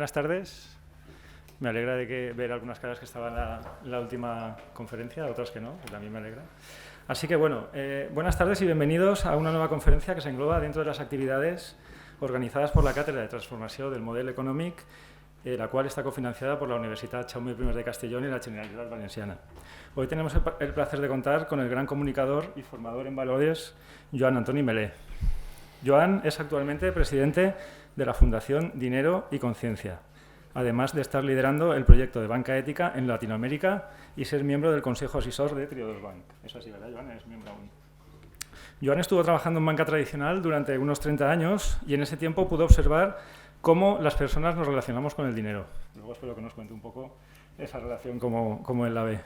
Buenas tardes. Me alegra de ver algunas caras que estaban en la última conferencia, otras que no, que también me alegra. Así que bueno, buenas tardes y bienvenidos a una nueva conferencia que se engloba dentro de las actividades organizadas por la Cátedra de Transformación del Model Econòmic, la cual está cofinanciada por la Universitat Jaume I de Castellón y la Generalitat Valenciana. Hoy tenemos el placer de contar con el gran comunicador y formador en valores, Joan Antoni Melé. Joan es actualmente presidente de la Fundación Dinero y Conciencia, además de estar liderando el proyecto de banca ética en Latinoamérica y ser miembro del Consejo Asesor de Triodos Bank. Eso así, ¿verdad, Joan? Eres miembro aún. Joan estuvo trabajando en banca tradicional durante unos 30 años y en ese tiempo pudo observar cómo las personas nos relacionamos con el dinero. Luego espero que nos cuente un poco esa relación como él la ve.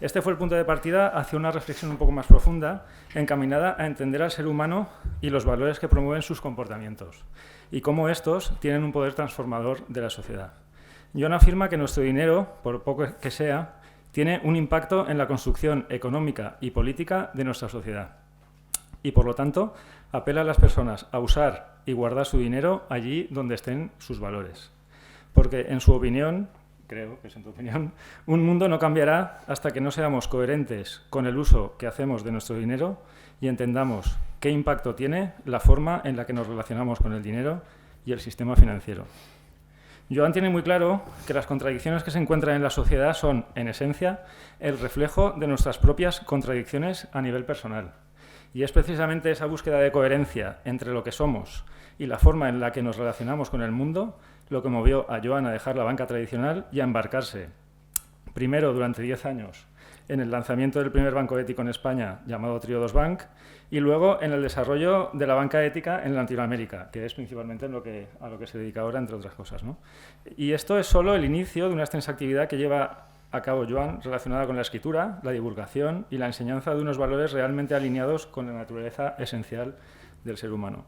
Este fue el punto de partida hacia una reflexión un poco más profunda, encaminada a entender al ser humano y los valores que promueven sus comportamientos, y cómo estos tienen un poder transformador de la sociedad. Joan afirma que nuestro dinero, por poco que sea, tiene un impacto en la construcción económica y política de nuestra sociedad. Y, por lo tanto, apela a las personas a usar y guardar su dinero allí donde estén sus valores. Porque, en su opinión, creo que es en tu opinión, un mundo no cambiará hasta que no seamos coherentes con el uso que hacemos de nuestro dinero y entendamos qué impacto tiene la forma en la que nos relacionamos con el dinero y el sistema financiero. Joan tiene muy claro que las contradicciones que se encuentran en la sociedad son, en esencia, el reflejo de nuestras propias contradicciones a nivel personal. Y es precisamente esa búsqueda de coherencia entre lo que somos y la forma en la que nos relacionamos con el mundo lo que movió a Joan a dejar la banca tradicional y a embarcarse, primero durante 10 años, en el lanzamiento del primer banco ético en España, llamado Triodos Bank, y luego en el desarrollo de la banca ética en Latinoamérica, que es principalmente a lo que se dedica ahora, entre otras cosas, ¿no? Y esto es solo el inicio de una extensa actividad que lleva a cabo Joan relacionada con la escritura, la divulgación y la enseñanza de unos valores realmente alineados con la naturaleza esencial del ser humano.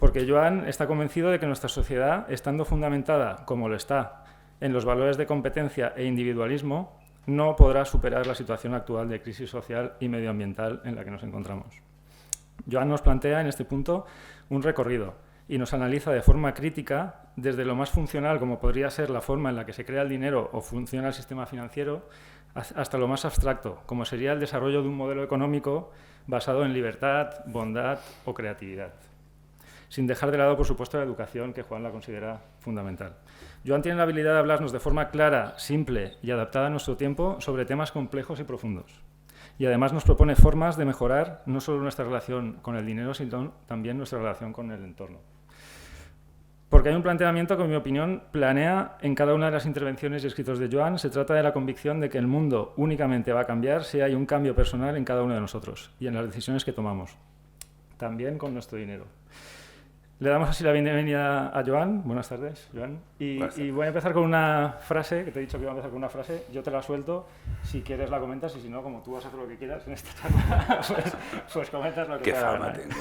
Porque Joan está convencido de que nuestra sociedad, estando fundamentada, como lo está, en los valores de competencia e individualismo, no podrá superar la situación actual de crisis social y medioambiental en la que nos encontramos. Joan nos plantea en este punto un recorrido y nos analiza de forma crítica desde lo más funcional, como podría ser la forma en la que se crea el dinero o funciona el sistema financiero, hasta lo más abstracto, como sería el desarrollo de un modelo económico basado en libertad, bondad o creatividad. Sin dejar de lado, por supuesto, la educación, que Juan la considera fundamental. Joan tiene la habilidad de hablarnos de forma clara, simple y adaptada a nuestro tiempo sobre temas complejos y profundos. Y además nos propone formas de mejorar no solo nuestra relación con el dinero, sino también nuestra relación con el entorno. Porque hay un planteamiento que, en mi opinión, planea en cada una de las intervenciones y escritos de Joan. Se trata de la convicción de que el mundo únicamente va a cambiar si hay un cambio personal en cada uno de nosotros y en las decisiones que tomamos, también con nuestro dinero. Le damos así la bienvenida a Joan. Buenas tardes, Joan. Y voy a empezar con una frase, que te he dicho que iba a empezar con una frase. Yo te la suelto, si quieres la comentas y si no, como tú vas a hacer lo que quieras en esta charla, pues comentas lo que quieras. Qué fama tengo.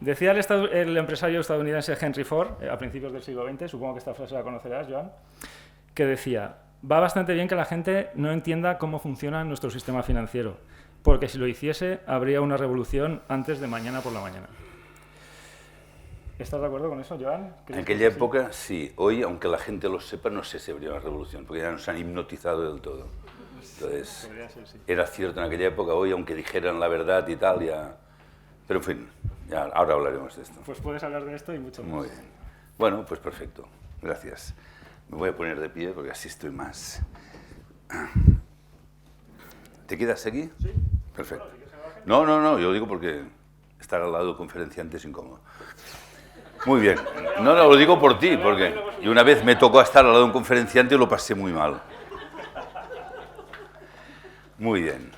Decía el empresario estadounidense Henry Ford, a principios del siglo XX, supongo que esta frase la conocerás, Joan, que decía: va bastante bien que la gente no entienda cómo funciona nuestro sistema financiero, porque si lo hiciese, habría una revolución antes de mañana por la mañana. ¿Estás de acuerdo con eso, Joan? En aquella época, sí. Hoy, aunque la gente lo sepa, no sé si habría una revolución, porque ya nos han hipnotizado del todo. Entonces, ser, sí. Era cierto en aquella época. Hoy, aunque dijeran la verdad y tal, ya... Pero, en fin, ya, ahora hablaremos de esto. Pues puedes hablar de esto y mucho más. Muy bien. Bueno, pues perfecto. Gracias. Me voy a poner de pie porque así estoy más... ¿Te quedas aquí? Sí. Perfecto. No, yo digo porque estar al lado del conferenciante es incómodo. Muy bien. No, lo digo por ti, porque yo una vez me tocó estar al lado de un conferenciante y lo pasé muy mal. Muy bien.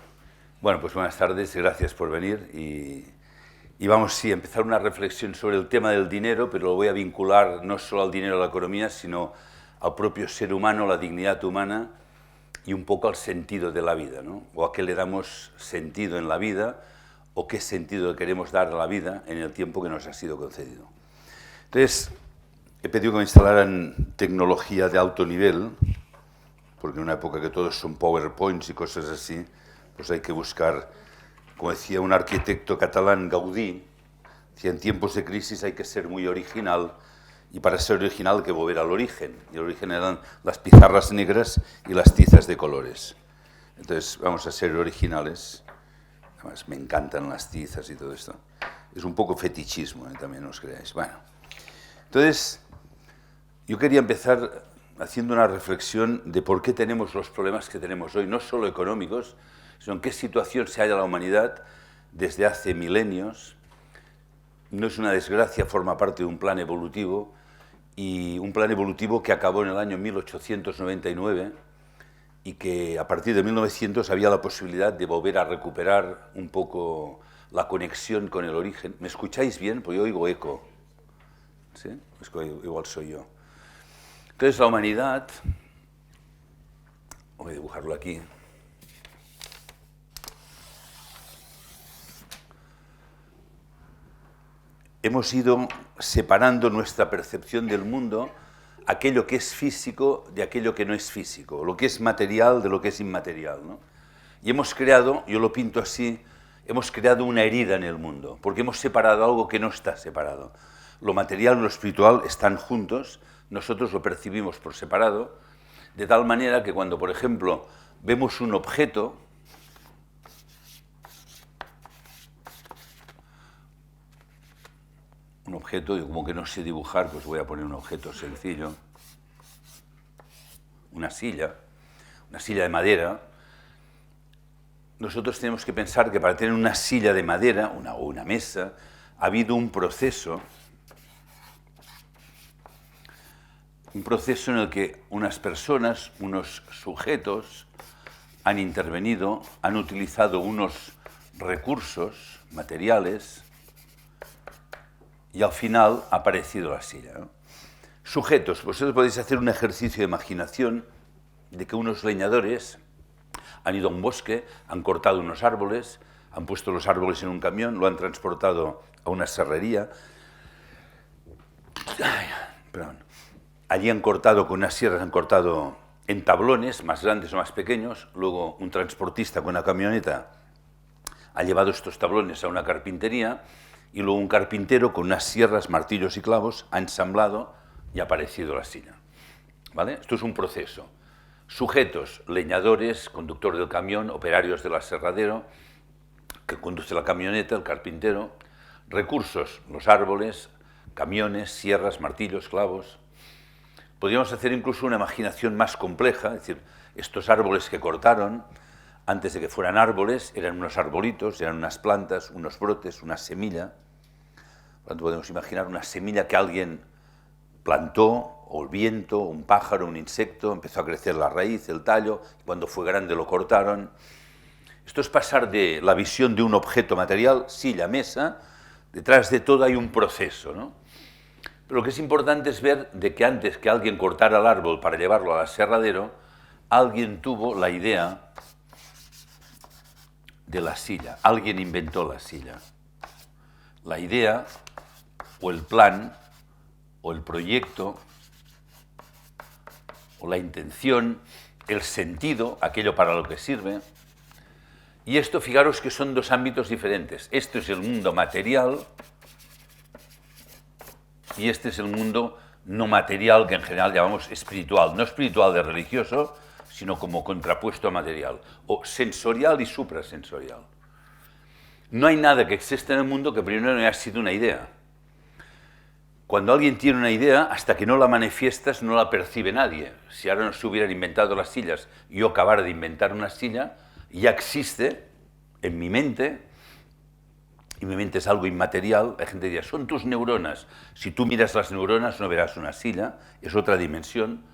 Bueno, pues buenas tardes, gracias por venir y vamos sí, a empezar una reflexión sobre el tema del dinero, pero lo voy a vincular no solo al dinero, a la economía, sino al propio ser humano, la dignidad humana y un poco al sentido de la vida, ¿no? O a qué le damos sentido en la vida o qué sentido le queremos dar a la vida en el tiempo que nos ha sido concedido. Entonces, he pedido que me instalaran tecnología de alto nivel, porque en una época que todos son PowerPoints y cosas así, pues hay que buscar, como decía un arquitecto catalán, Gaudí, decía, en tiempos de crisis hay que ser muy original Y para ser original hay que volver al origen. Y el origen eran las pizarras negras y las tizas de colores. Entonces vamos a ser originales. Además me encantan las tizas y todo esto. Es un poco fetichismo, también no os creáis. Bueno, entonces yo quería empezar haciendo una reflexión de por qué tenemos los problemas que tenemos hoy, no solo económicos, sino en qué situación se halla la humanidad desde hace milenios. No es una desgracia, forma parte de un plan evolutivo, y un plan evolutivo que acabó en el año 1899 y que a partir de 1900 había la posibilidad de volver a recuperar un poco la conexión con el origen. ¿Me escucháis bien? Pues yo oigo eco. ¿Sí? Es que igual soy yo. Entonces la humanidad, voy a dibujarlo aquí, hemos ido separando nuestra percepción del mundo, aquello que es físico de aquello que no es físico, lo que es material de lo que es inmaterial, ¿no? Y hemos creado, yo lo pinto así, hemos creado una herida en el mundo, porque hemos separado algo que no está separado. Lo material y lo espiritual están juntos, nosotros lo percibimos por separado, de tal manera que cuando, por ejemplo, vemos un objeto, y como que no sé dibujar, pues voy a poner un objeto sencillo, una silla de madera. Nosotros tenemos que pensar que para tener una silla de madera o una mesa ha habido un proceso en el que unas personas, unos sujetos han intervenido, han utilizado unos recursos materiales y al final ha aparecido la silla, ¿no? Sujetos, vosotros podéis hacer un ejercicio de imaginación de que unos leñadores han ido a un bosque, han cortado unos árboles, han puesto los árboles en un camión, lo han transportado a una serrería. Allí han cortado con unas sierras, han cortado en tablones, más grandes o más pequeños. Luego un transportista con una camioneta ha llevado estos tablones a una carpintería y luego un carpintero con unas sierras, martillos y clavos ha ensamblado y ha aparecido la silla. ¿Vale? Esto es un proceso. Sujetos, leñadores, conductor del camión, operarios del aserradero, que conduce la camioneta, el carpintero. Recursos, los árboles, camiones, sierras, martillos, clavos. Podríamos hacer incluso una imaginación más compleja, es decir, estos árboles que cortaron, antes de que fueran árboles, eran unos arbolitos, eran unas plantas, unos brotes, una semilla. Por lo tanto, podemos imaginar una semilla que alguien plantó, o el viento, un pájaro, un insecto, empezó a crecer la raíz, el tallo, y cuando fue grande lo cortaron. Esto es pasar de la visión de un objeto material, silla, mesa, detrás de todo hay un proceso, ¿no? Pero lo que es importante es ver de que antes que alguien cortara el árbol para llevarlo al aserradero, alguien tuvo la idea de la silla, alguien inventó la silla. La idea, o el plan, o el proyecto, o la intención, el sentido, aquello para lo que sirve. Y esto, fijaros que son dos ámbitos diferentes. Esto es el mundo material y este es el mundo no material, que en general llamamos espiritual. No espiritual de religioso, sino como contrapuesto a material, o sensorial y suprasensorial. No hay nada que exista en el mundo que primero no haya sido una idea. Cuando alguien tiene una idea, hasta que no la manifiestas, no la percibe nadie. Si ahora no se hubieran inventado las sillas y yo acabara de inventar una silla, ya existe en mi mente, y mi mente es algo inmaterial. La gente diría, son tus neuronas. Si tú miras las neuronas no verás una silla, es otra dimensión.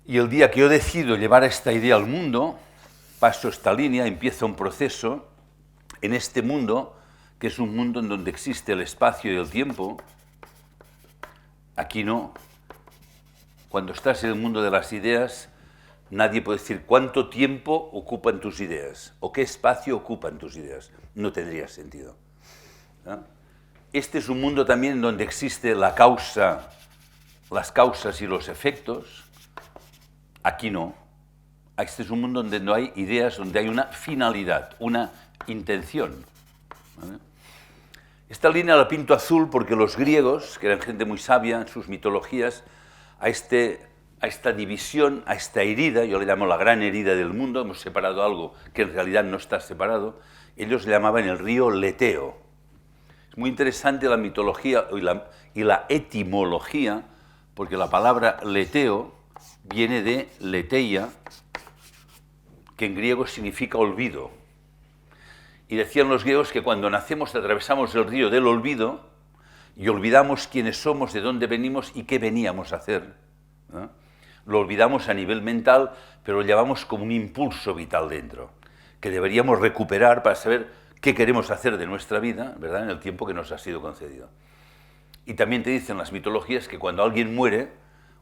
Y el día que yo decido llevar esta idea al mundo, paso esta línea, empieza un proceso en este mundo, que es un mundo en donde existe el espacio y el tiempo. Aquí no. Cuando estás en el mundo de las ideas, nadie puede decir cuánto tiempo ocupan tus ideas o qué espacio ocupan tus ideas. No tendría sentido, ¿no? Este es un mundo también donde existe la causa, las causas y los efectos. Aquí no. Este es un mundo donde no hay ideas, donde hay una finalidad, una intención, ¿vale? Esta línea la pinto azul porque los griegos, que eran gente muy sabia en sus mitologías, a esta división, a esta herida, yo le llamo la gran herida del mundo, hemos separado algo que en realidad no está separado, ellos le llamaban el río Leteo. Es muy interesante la mitología y la etimología, porque la palabra leteo viene de leteia, que en griego significa olvido. Y decían los griegos que cuando nacemos atravesamos el río del olvido y olvidamos quiénes somos, de dónde venimos y qué veníamos a hacer, ¿no? Lo olvidamos a nivel mental, pero lo llevamos como un impulso vital dentro, que deberíamos recuperar para saber qué queremos hacer de nuestra vida, ¿verdad?, en el tiempo que nos ha sido concedido. Y también te dicen las mitologías que cuando alguien muere,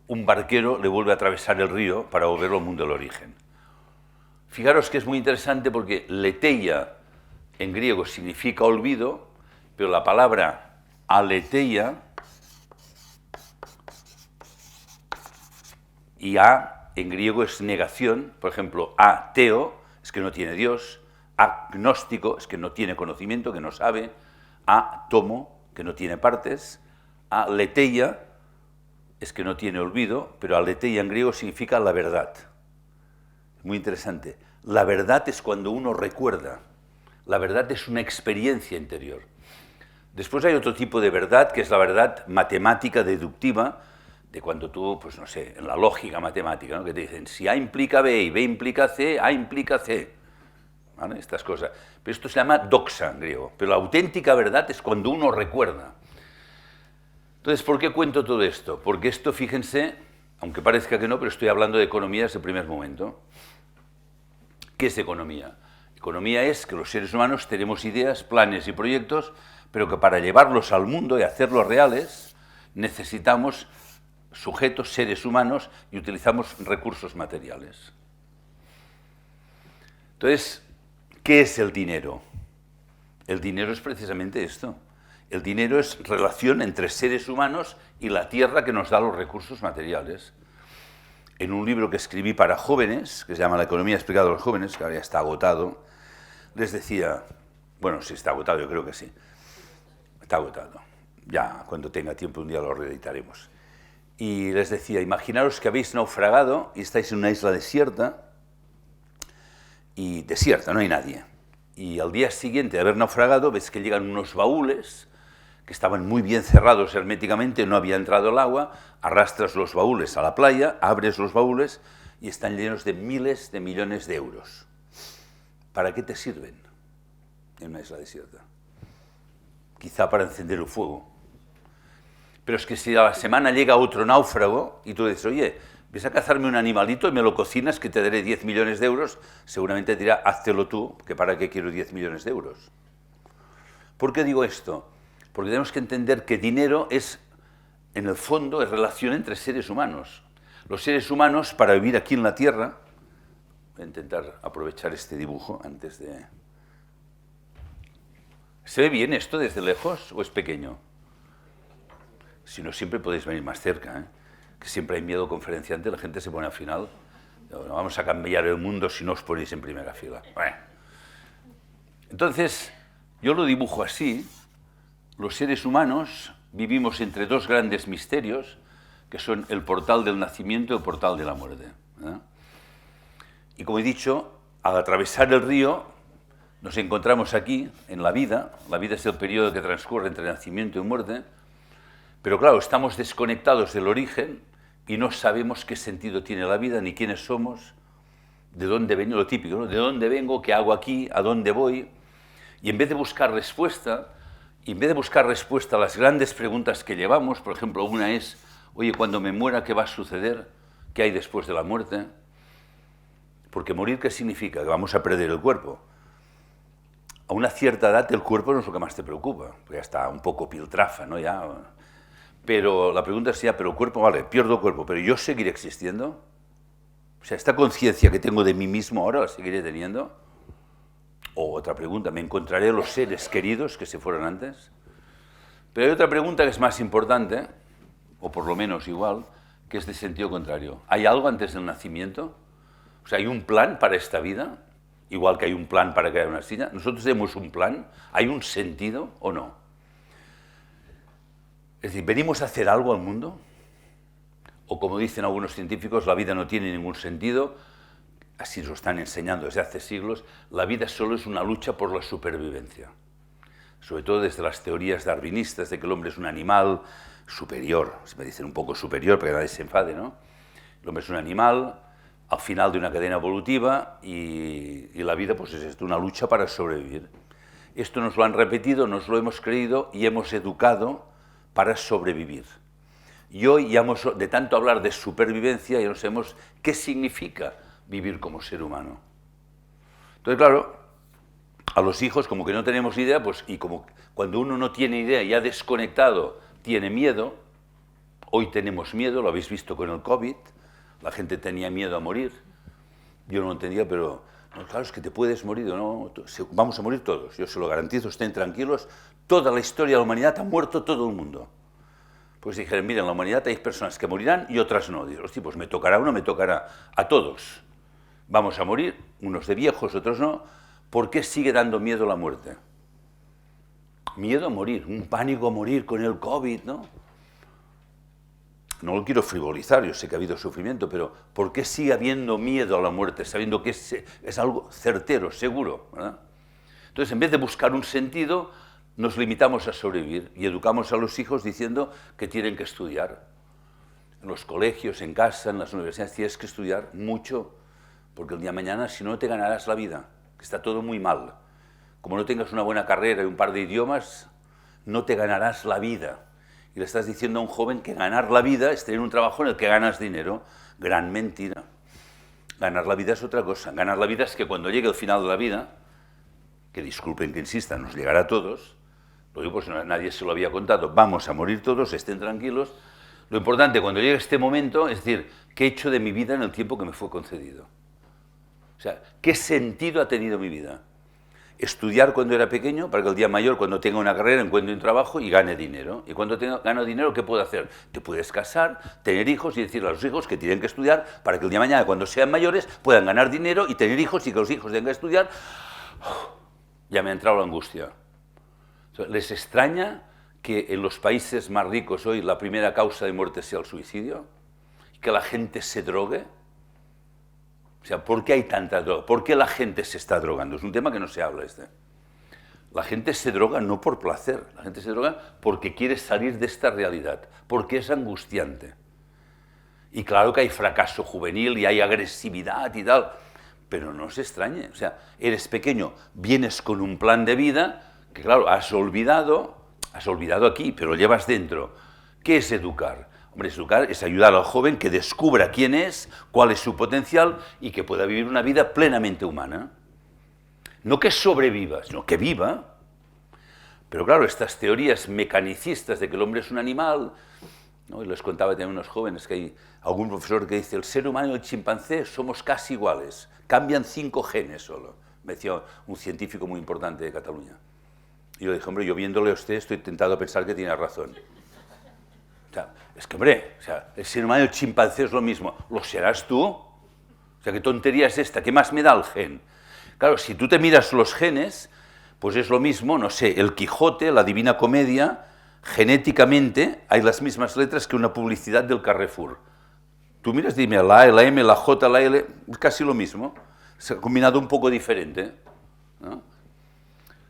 un barquero le vuelve a atravesar el río para volverlo al mundo del origen. Fijaros que es muy interesante porque leteia en griego significa olvido, pero la palabra aletheia y en griego es negación. Por ejemplo, ateo es que no tiene Dios, agnóstico es que no tiene conocimiento, que no sabe, átomo, que no tiene partes, aletheia es que no tiene olvido, pero aletheia en griego significa la verdad. Muy interesante. La verdad es cuando uno recuerda. La verdad es una experiencia interior. Después hay otro tipo de verdad, que es la verdad matemática deductiva, de cuando tú, pues no sé, en la lógica matemática, ¿no?, que te dicen, si A implica B y B implica C, A implica C. ¿Vale? Estas cosas. Pero esto se llama doxa en griego. Pero la auténtica verdad es cuando uno recuerda. Entonces, ¿por qué cuento todo esto? Porque esto, fíjense, aunque parezca que no, pero estoy hablando de economía desde el primer momento. ¿Qué es economía? Economía es que los seres humanos tenemos ideas, planes y proyectos, pero que para llevarlos al mundo y hacerlos reales necesitamos sujetos, seres humanos, y utilizamos recursos materiales. Entonces, ¿qué es el dinero? El dinero es precisamente esto. El dinero es relación entre seres humanos y la tierra que nos da los recursos materiales. En un libro que escribí para jóvenes, que se llama La economía explicada a los jóvenes, que ahora ya está agotado, les decía, bueno, si está agotado, yo creo que sí, está agotado, ya cuando tenga tiempo un día lo reeditaremos. Y les decía, imaginaros que habéis naufragado y estáis en una isla desierta, no hay nadie. Y al día siguiente de haber naufragado, ves que llegan unos baúles que estaban muy bien cerrados herméticamente, no había entrado el agua, arrastras los baúles a la playa, abres los baúles y están llenos de miles de millones de euros. ¿Para qué te sirven en una isla desierta? Quizá para encender el fuego. Pero es que si a la semana llega otro náufrago y tú dices, oye, ves a cazarme un animalito y me lo cocinas que te daré 10 millones de euros, seguramente te dirá, háztelo tú, que para qué quiero 10 millones de euros. ¿Por qué digo esto? Porque tenemos que entender que dinero es, en el fondo, es relación entre seres humanos. Los seres humanos, para vivir aquí en la Tierra, voy a intentar aprovechar este dibujo antes de... ¿Se ve bien esto desde lejos o es pequeño? Si no, siempre podéis venir más cerca, ¿eh? Que siempre hay miedo conferenciante, la gente se pone al final. No vamos a cambiar el mundo si no os ponéis en primera fila. Bueno. Entonces, yo lo dibujo así. Los seres humanos vivimos entre dos grandes misterios, que son el portal del nacimiento y el portal de la muerte, ¿eh? Y como he dicho, al atravesar el río, nos encontramos aquí, en la vida. La vida es el periodo que transcurre entre nacimiento y muerte. Pero claro, estamos desconectados del origen y no sabemos qué sentido tiene la vida, ni quiénes somos, de dónde vengo, lo típico, ¿no? De dónde vengo, qué hago aquí, a dónde voy. Y en vez de buscar respuesta, a las grandes preguntas que llevamos, por ejemplo, una es, oye, cuando me muera, ¿qué va a suceder? ¿Qué hay después de la muerte? Porque morir, ¿qué significa? Que vamos a perder el cuerpo. A una cierta edad el cuerpo no es lo que más te preocupa, porque ya está un poco piltrafa, ¿no? Ya. Pero la pregunta es ya, pero el cuerpo, vale, pierdo el cuerpo, pero ¿yo seguiré existiendo? O sea, ¿esta conciencia que tengo de mí mismo ahora la seguiré teniendo? O otra pregunta, ¿me encontraré los seres queridos que se fueron antes? Pero hay otra pregunta que es más importante, o por lo menos igual, que es de sentido contrario. ¿Hay algo antes del nacimiento? O sea, ¿hay un plan para esta vida? Igual que hay un plan para crear una silla. ¿Nosotros tenemos un plan? ¿Hay un sentido o no? Es decir, ¿venimos a hacer algo al mundo? O como dicen algunos científicos, la vida no tiene ningún sentido, así nos lo están enseñando desde hace siglos, la vida solo es una lucha por la supervivencia. Sobre todo desde las teorías darwinistas de que el hombre es un animal superior, se me dicen un poco superior para que nadie se enfade, ¿no? El hombre es un animal al final de una cadena evolutiva y la vida pues es esto, una lucha para sobrevivir. Esto nos lo han repetido, nos lo hemos creído y hemos educado para sobrevivir. Y hoy ya de tanto hablar de supervivencia ya no sabemos qué significa vivir como ser humano. Entonces, claro, a los hijos como que no tenemos idea, pues, y como cuando uno no tiene idea y ha desconectado, tiene miedo. Hoy tenemos miedo, lo habéis visto con el COVID, la gente tenía miedo a morir. Yo no lo entendía, pero no, claro, es que te puedes morir, ¿no? Vamos a morir todos, yo se lo garantizo, estén tranquilos. Toda la historia de la humanidad ha muerto todo el mundo. Pues dijeron, miren, en la humanidad hay personas que morirán y otras no. Digo, hostia, pues me tocará uno, me tocará a todos. Vamos a morir, unos de viejos, otros no. ¿Por qué sigue dando miedo la muerte? Miedo a morir, un pánico a morir con el COVID, ¿no? No lo quiero frivolizar, yo sé que ha habido sufrimiento, pero ¿por qué sigue habiendo miedo a la muerte, sabiendo que es algo certero, seguro, ¿verdad? Entonces, en vez de buscar un sentido, nos limitamos a sobrevivir y educamos a los hijos diciendo que tienen que estudiar. En los colegios, en casa, en las universidades, tienes que estudiar mucho, porque el día de mañana, si no, te ganarás la vida, que está todo muy mal. Como no tengas una buena carrera y un par de idiomas, no te ganarás la vida. Y le estás diciendo a un joven que ganar la vida es tener un trabajo en el que ganas dinero. Gran mentira. Ganar la vida es otra cosa. Ganar la vida es que cuando llegue el final de la vida, que disculpen que insista, nos llegará a todos, lo digo pues nadie se lo había contado, vamos a morir todos, estén tranquilos. Lo importante cuando llegue este momento es decir, ¿qué he hecho de mi vida en el tiempo que me fue concedido? O sea, ¿qué sentido ha tenido mi vida? Estudiar cuando era pequeño para que el día mayor, cuando tenga una carrera, encuentre un trabajo y gane dinero. Y cuando gano dinero, ¿qué puedo hacer? Te puedes casar, tener hijos y decirle a los hijos que tienen que estudiar para que el día de mañana, cuando sean mayores, puedan ganar dinero y tener hijos y que los hijos tengan que estudiar. Ya me ha entrado la angustia. ¿Les extraña que en los países más ricos hoy la primera causa de muerte sea el suicidio? ¿Que la gente se drogue? O sea, ¿por qué hay tanta droga? ¿Por qué la gente se está drogando? Es un tema que no se habla este. La gente se droga no por placer, la gente se droga porque quiere salir de esta realidad, porque es angustiante. Y claro que hay fracaso juvenil y hay agresividad y tal, pero no se extrañe. O sea, eres pequeño, vienes con un plan de vida que claro, has olvidado aquí, pero lo llevas dentro. ¿Qué es educar? Hombre, educar es ayudar al joven que descubra quién es, cuál es su potencial y que pueda vivir una vida plenamente humana. No que sobreviva, sino que viva. Pero claro, estas teorías mecanicistas de que el hombre es un animal, ¿no? Y les contaba también a unos jóvenes que hay algún profesor que dice el ser humano y el chimpancé somos casi iguales, cambian 5 genes solo, me decía un científico muy importante de Cataluña. Y yo le dije, hombre, yo viéndole a usted estoy tentado a pensar que tiene razón. O sea, es que, hombre, o sea, el ser humano y el chimpancé es lo mismo. ¿Lo serás tú? O sea, ¿qué tontería es esta? ¿Qué más me da el gen? Claro, si tú te miras los genes, pues es lo mismo, no sé, el Quijote, la Divina Comedia, genéticamente hay las mismas letras que una publicidad del Carrefour. Tú miras, dime, la A, la M, la J, la L, es casi lo mismo. Se ha combinado un poco diferente, ¿no?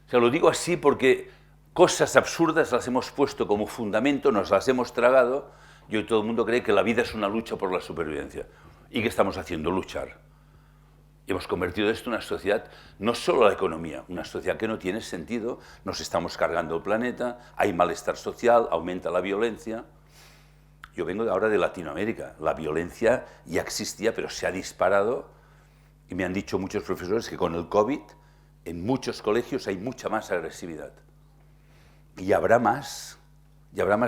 O sea, lo digo así porque cosas absurdas las hemos puesto como fundamento, nos las hemos tragado, y hoy todo el mundo cree que la vida es una lucha por la supervivencia. ¿Y qué estamos haciendo? Luchar. Y hemos convertido esto en una sociedad, no solo la economía, una sociedad que no tiene sentido, nos estamos cargando el planeta, hay malestar social, aumenta la violencia. Yo vengo ahora de Latinoamérica, la violencia ya existía, pero se ha disparado, y me han dicho muchos profesores que con el COVID en muchos colegios hay mucha más agresividad. Y habrá más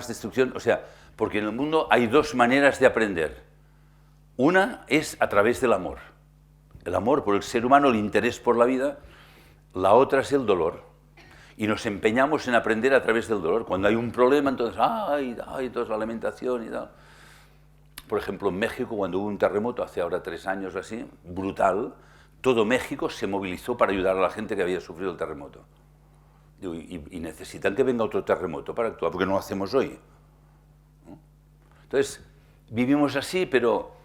destrucción, o sea, porque en el mundo hay 2 maneras de aprender. Una es a través del amor. El amor por el ser humano, el interés por la vida. La otra es el dolor. Y nos empeñamos en aprender a través del dolor. Cuando hay un problema, entonces, entonces la lamentación y tal. Por ejemplo, en México, cuando hubo un terremoto, hace ahora 3 años así, brutal, todo México se movilizó para ayudar a la gente que había sufrido el terremoto. Y necesitan que venga otro terremoto para actuar, porque no lo hacemos hoy. Entonces, vivimos así, pero,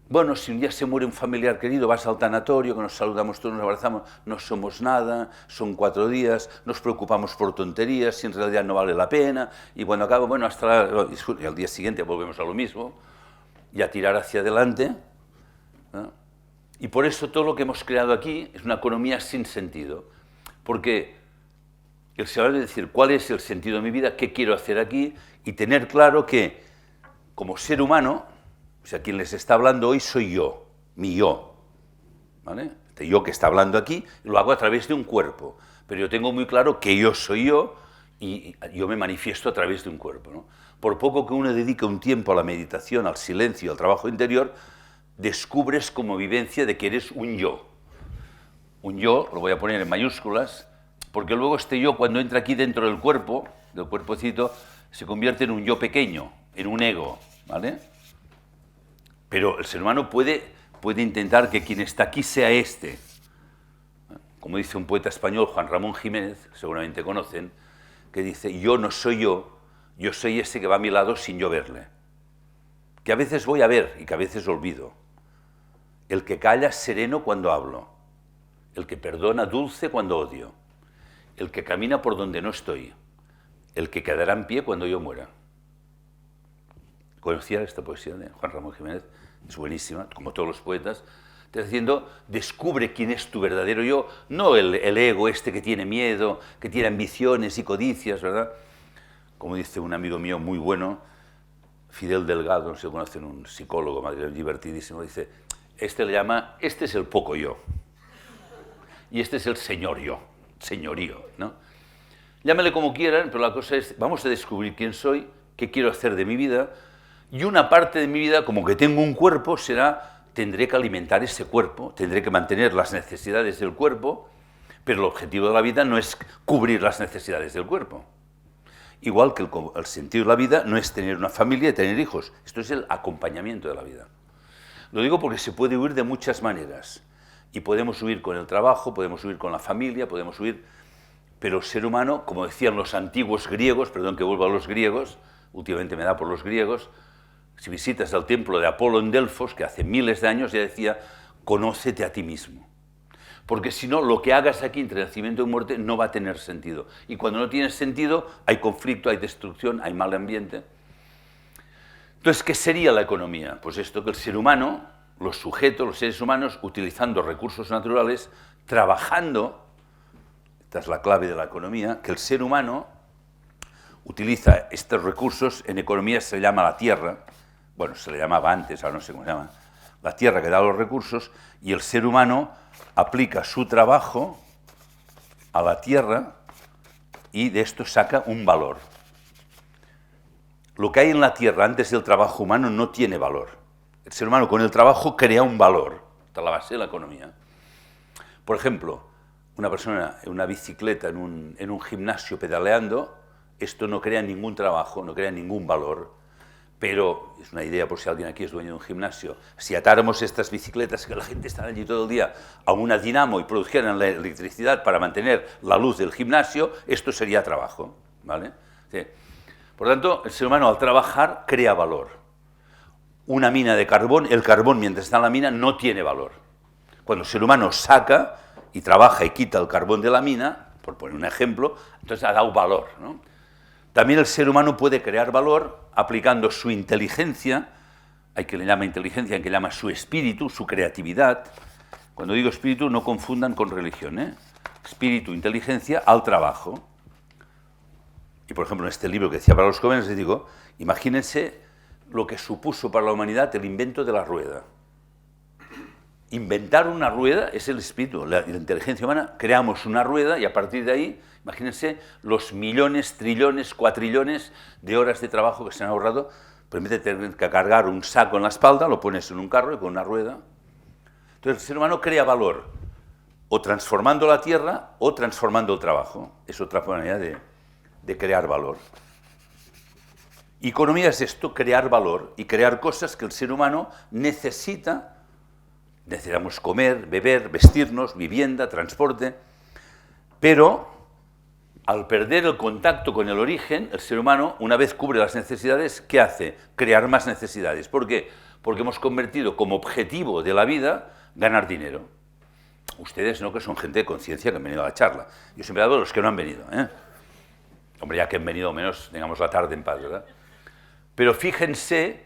bueno, si un día se muere un familiar querido, vas al tanatorio, que nos saludamos todos, nos abrazamos, no somos nada, son 4 días, nos preocupamos por tonterías, si en realidad no vale la pena, y cuando acaba, bueno, y al día siguiente volvemos a lo mismo, y a tirar hacia adelante, ¿no? Y por eso todo lo que hemos creado aquí es una economía sin sentido, porque el saber decir cuál es el sentido de mi vida, qué quiero hacer aquí, y tener claro que como ser humano, o sea, quien les está hablando hoy soy yo, mi yo, ¿vale? Este yo que está hablando aquí lo hago a través de un cuerpo, pero yo tengo muy claro que yo soy yo y yo me manifiesto a través de un cuerpo, ¿no? Por poco que uno dedique un tiempo a la meditación, al silencio, al trabajo interior, descubres como vivencia de que eres un yo. Un yo, lo voy a poner en mayúsculas, porque luego este yo, cuando entra aquí dentro del cuerpocito, se convierte en un yo pequeño, en un ego, ¿vale? Pero el ser humano puede intentar que quien está aquí sea este. Como dice un poeta español, Juan Ramón Jiménez, seguramente conocen, que dice, yo no soy yo soy ese que va a mi lado sin yo verle. Que a veces voy a ver y que a veces olvido. El que calla sereno cuando hablo. El que perdona dulce cuando odio. El que camina por donde no estoy. El que quedará en pie cuando yo muera. ¿Conocía esta poesía de Juan Ramón Jiménez? Es buenísima, como todos los poetas. Te está diciendo, descubre quién es tu verdadero yo, no el ego este que tiene miedo, que tiene ambiciones y codicias, ¿verdad? Como dice un amigo mío muy bueno, Fidel Delgado, no sé si conocen, un psicólogo madrileño divertidísimo, dice, este es el poco yo, y este es el señor yo, señorío, ¿no? Llámale como quieran, pero la cosa es, vamos a descubrir quién soy, qué quiero hacer de mi vida, y una parte de mi vida, como que tengo un cuerpo, será, tendré que alimentar ese cuerpo, tendré que mantener las necesidades del cuerpo, pero el objetivo de la vida no es cubrir las necesidades del cuerpo. Igual que el sentido de la vida no es tener una familia y tener hijos, esto es el acompañamiento de la vida. Lo digo porque se puede huir de muchas maneras, y podemos huir con el trabajo, podemos huir con la familia, podemos huir, pero el ser humano, como decían los antiguos griegos, perdón que vuelva a los griegos, últimamente me da por los griegos, si visitas el templo de Apolo en Delfos, que hace miles de años ya decía, conócete a ti mismo. Porque si no, lo que hagas aquí entre nacimiento y muerte no va a tener sentido. Y cuando no tiene sentido, hay conflicto, hay destrucción, hay mal ambiente. Entonces, ¿qué sería la economía? Pues esto, que el ser humano, los sujetos, los seres humanos, utilizando recursos naturales, trabajando, esta es la clave de la economía, que el ser humano utiliza estos recursos, en economía se le llama la tierra, bueno, se le llamaba antes, ahora no sé cómo se llama, la tierra que da los recursos, y el ser humano aplica su trabajo a la tierra y de esto saca un valor. Lo que hay en la tierra antes del trabajo humano no tiene valor. El ser humano con el trabajo crea un valor. Esta es la base de la economía. Por ejemplo, una persona en una bicicleta, en un gimnasio pedaleando, esto no crea ningún trabajo, no crea ningún valor. Pero, es una idea por si alguien aquí es dueño de un gimnasio, si atáramos estas bicicletas que la gente está allí todo el día a una dinamo y produjeran la electricidad para mantener la luz del gimnasio, esto sería trabajo, ¿vale? Sí. Por lo tanto, el ser humano al trabajar crea valor. Una mina de carbón, el carbón mientras está en la mina no tiene valor. Cuando el ser humano saca y trabaja y quita el carbón de la mina, por poner un ejemplo, entonces ha dado valor, ¿no? También el ser humano puede crear valor aplicando su inteligencia, hay que le llama inteligencia, hay que le llama su espíritu, su creatividad. Cuando digo espíritu no confundan con religión, ¿eh? Espíritu, inteligencia al trabajo. Y por ejemplo en este libro que decía para los jóvenes les digo, imagínense lo que supuso para la humanidad el invento de la rueda. Inventar una rueda es el espíritu, la inteligencia humana, creamos una rueda y a partir de ahí, imagínense los millones, trillones, cuatrillones de horas de trabajo que se han ahorrado, permite tener que cargar un saco en la espalda, lo pones en un carro y con una rueda. Entonces el ser humano crea valor, o transformando la tierra o transformando el trabajo, es otra manera de crear valor. Economía es esto, crear valor y crear cosas que el ser humano necesita. Necesitamos comer, beber, vestirnos, vivienda, transporte, pero al perder el contacto con el origen, el ser humano, una vez cubre las necesidades, ¿qué hace? Crear más necesidades. ¿Por qué? Porque hemos convertido como objetivo de la vida ganar dinero. Ustedes, ¿no?, que son gente de conciencia que han venido a la charla. Yo siempre hablo de los que no han venido, ¿eh? Hombre, ya que han venido, menos tengamos la tarde en paz, ¿verdad? Pero fíjense,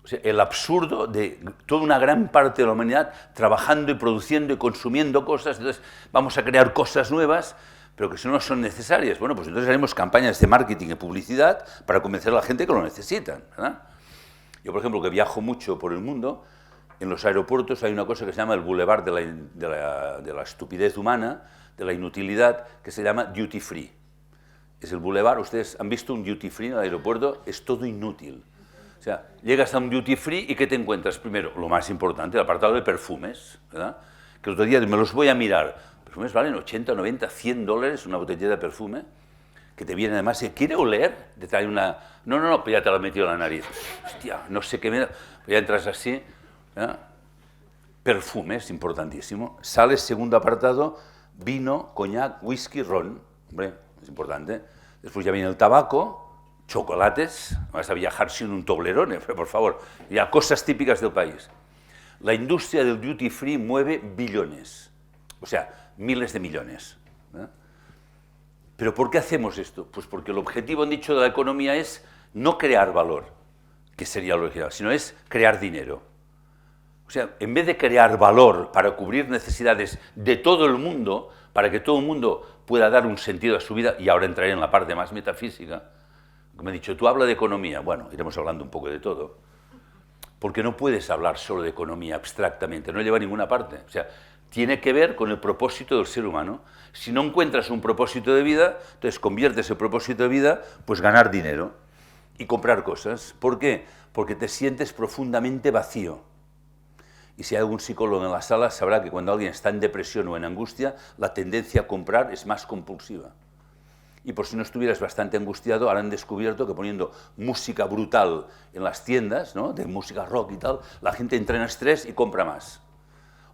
o sea, el absurdo de toda una gran parte de la humanidad trabajando y produciendo y consumiendo cosas, entonces vamos a crear cosas nuevas, pero que si no son necesarias. Bueno, pues entonces haremos campañas de marketing y publicidad para convencer a la gente que lo necesitan, ¿verdad? Yo, por ejemplo, que viajo mucho por el mundo, en los aeropuertos hay una cosa que se llama el boulevard de la estupidez humana, de la inutilidad, que se llama duty free. Es el boulevard, ustedes han visto un duty free en el aeropuerto, es todo inútil. O sea, llegas a un duty free y ¿qué te encuentras? Primero, lo más importante, el apartado de perfumes, ¿verdad? Que el otro día me los voy a mirar. Perfumes valen 80, 90, 100 dólares una botella de perfume, que te viene además, ¿quiere oler? Te trae una... No, pero ya te la has metido en la nariz. Hostia, no sé qué me da... Ya entras así, ¿verdad? Perfumes, importantísimo. Sales, segundo apartado, vino, coñac, whisky, ron. Hombre, es importante. Después ya viene el tabaco, chocolates, vas a viajar sin un Toblerone, pero por favor, ya cosas típicas del país. La industria del duty free mueve billones, o sea, miles de millones. ¿Eh? ¿Pero por qué hacemos esto? Pues porque el objetivo, han dicho, de la economía es no crear valor, que sería lo original, sino es crear dinero. O sea, en vez de crear valor para cubrir necesidades de todo el mundo, para que todo el mundo pueda dar un sentido a su vida, y ahora entraré en la parte más metafísica, como he dicho, tú habla de economía, bueno, iremos hablando un poco de todo, porque no puedes hablar solo de economía abstractamente, no lleva a ninguna parte, o sea, tiene que ver con el propósito del ser humano. Si no encuentras un propósito de vida, entonces conviertes el propósito de vida, pues ganar dinero y comprar cosas. ¿Por qué? Porque te sientes profundamente vacío. Y si hay algún psicólogo en la sala, sabrá que cuando alguien está en depresión o en angustia, la tendencia a comprar es más compulsiva. Y por si no estuvieras bastante angustiado, ahora han descubierto que poniendo música brutal en las tiendas, ¿no?, de música rock y tal, la gente entra en estrés y compra más.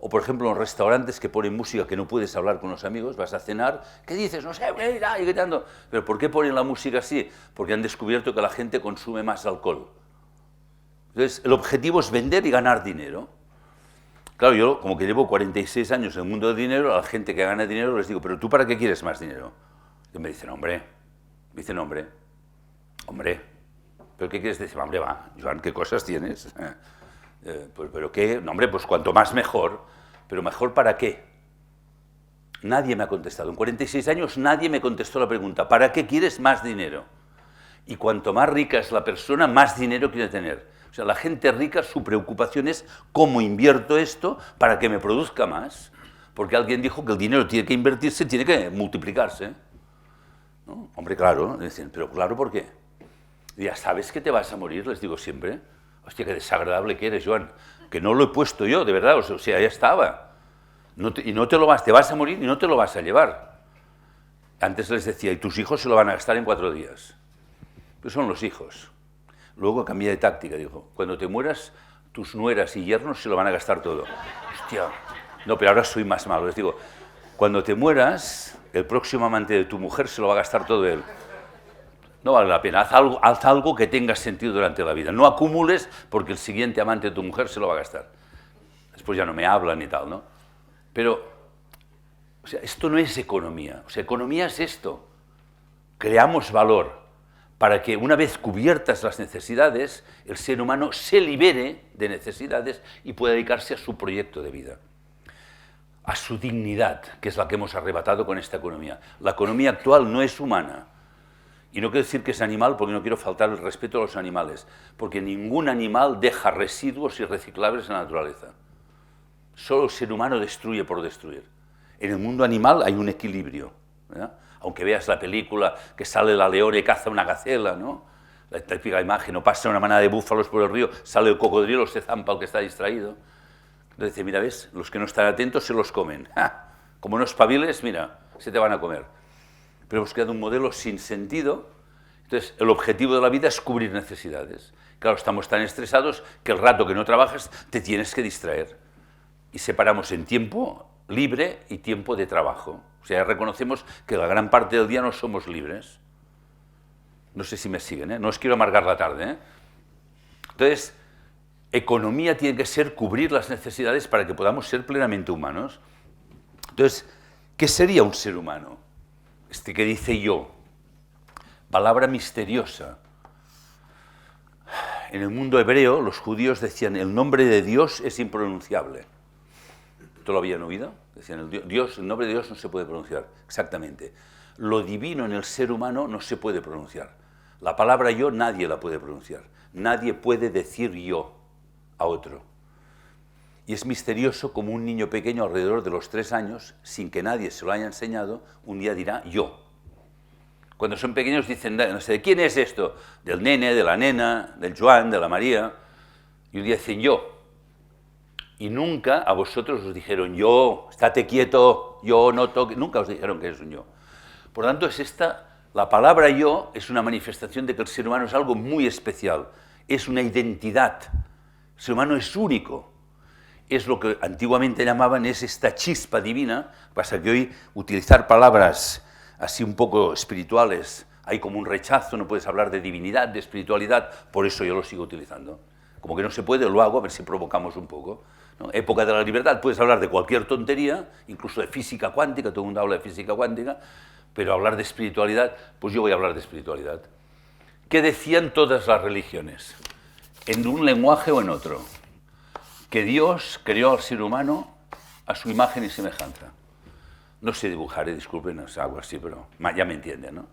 O, por ejemplo, en restaurantes que ponen música que no puedes hablar con los amigos, vas a cenar, ¿qué dices? No sé, y gritando. ¿Pero por qué ponen la música así? Porque han descubierto que la gente consume más alcohol. Entonces, el objetivo es vender y ganar dinero. Claro, yo, como que llevo 46 años en el mundo del dinero, a la gente que gana dinero les digo, ¿pero tú para qué quieres más dinero? Y me dicen, hombre, ¿pero qué quieres decir? Hombre, va, Joan, ¿qué cosas tienes? Pues, ¿pero qué? No, hombre, pues cuanto más mejor. ¿Pero mejor para qué? Nadie me ha contestado. En 46 años nadie me contestó la pregunta, ¿para qué quieres más dinero? Y cuanto más rica es la persona, más dinero quiere tener. O sea, la gente rica, su preocupación es cómo invierto esto para que me produzca más. Porque alguien dijo que el dinero tiene que invertirse, tiene que multiplicarse. ¿No? Hombre, claro. Dicen, pero claro, ¿por qué? Ya sabes que te vas a morir, les digo siempre. Hostia, qué desagradable que eres, Joan. Que no lo he puesto yo, de verdad. O sea, ya estaba. Te vas a morir y no te lo vas a llevar. Antes les decía, y tus hijos se lo van a gastar en 4 días. Pero son los hijos. Luego cambié de táctica, dijo, cuando te mueras, tus nueras y yernos se lo van a gastar todo. Hostia, no, pero ahora soy más malo. Les digo, cuando te mueras, el próximo amante de tu mujer se lo va a gastar todo él. No vale la pena, haz algo que tenga sentido durante la vida. No acumules porque el siguiente amante de tu mujer se lo va a gastar. Después ya no me hablan y tal, ¿no? Pero, o sea, esto no es economía. O sea, economía es esto. Creamos valor para que una vez cubiertas las necesidades, el ser humano se libere de necesidades y pueda dedicarse a su proyecto de vida, a su dignidad, que es la que hemos arrebatado con esta economía. La economía actual no es humana. Y no quiero decir que es animal porque no quiero faltar el respeto a los animales, porque ningún animal deja residuos irreciclables en la naturaleza. Solo el ser humano destruye por destruir. En el mundo animal hay un equilibrio, ¿verdad? Aunque veas la película que sale la leona y caza una gacela, ¿no? La típica imagen, o pasa una manada de búfalos por el río, sale el cocodrilo, se zampa al que está distraído. Entonces dice, mira, ¿ves? Los que no están atentos se los comen. ¡Ja! Como no espabiles, mira, se te van a comer. Pero hemos creado un modelo sin sentido. Entonces, el objetivo de la vida es cubrir necesidades. Claro, estamos tan estresados que el rato que no trabajas te tienes que distraer. Y separamos en tiempo libre y tiempo de trabajo. O sea, reconocemos que la gran parte del día no somos libres. No sé si me siguen, ¿eh? No os quiero amargar la tarde, ¿eh? Entonces, economía tiene que ser cubrir las necesidades para que podamos ser plenamente humanos. Entonces, ¿qué sería un ser humano? Este que dice yo. Palabra misteriosa. En el mundo hebreo, los judíos decían, el nombre de Dios es impronunciable. ¿Esto lo habían oído? Decían, el nombre de Dios no se puede pronunciar. Exactamente. Lo divino en el ser humano no se puede pronunciar. La palabra yo nadie la puede pronunciar. Nadie puede decir yo a otro. Y es misterioso como un niño pequeño alrededor de los 3 años, sin que nadie se lo haya enseñado, un día dirá yo. Cuando son pequeños dicen, no sé, ¿de quién es esto? Del nene, de la nena, del Joan, de la María. Y un día dicen yo. Y nunca a vosotros os dijeron yo, estate quieto, yo no toque. Nunca os dijeron que es un yo. Por lo tanto, la palabra yo es una manifestación de que el ser humano es algo muy especial. Es una identidad. El ser humano es único. Es lo que antiguamente llamaban esta chispa divina. Pasa que hoy utilizar palabras así un poco espirituales, hay como un rechazo, no puedes hablar de divinidad, de espiritualidad, por eso yo lo sigo utilizando. Como que no se puede, lo hago, a ver si provocamos un poco, ¿no? Época de la libertad, puedes hablar de cualquier tontería, incluso de física cuántica, todo el mundo habla de física cuántica, pero hablar de espiritualidad, pues yo voy a hablar de espiritualidad. ¿Qué decían todas las religiones? En un lenguaje o en otro. Que Dios creó al ser humano a su imagen y semejanza. No sé dibujar, disculpen, es algo así, pero ya me entienden, ¿no?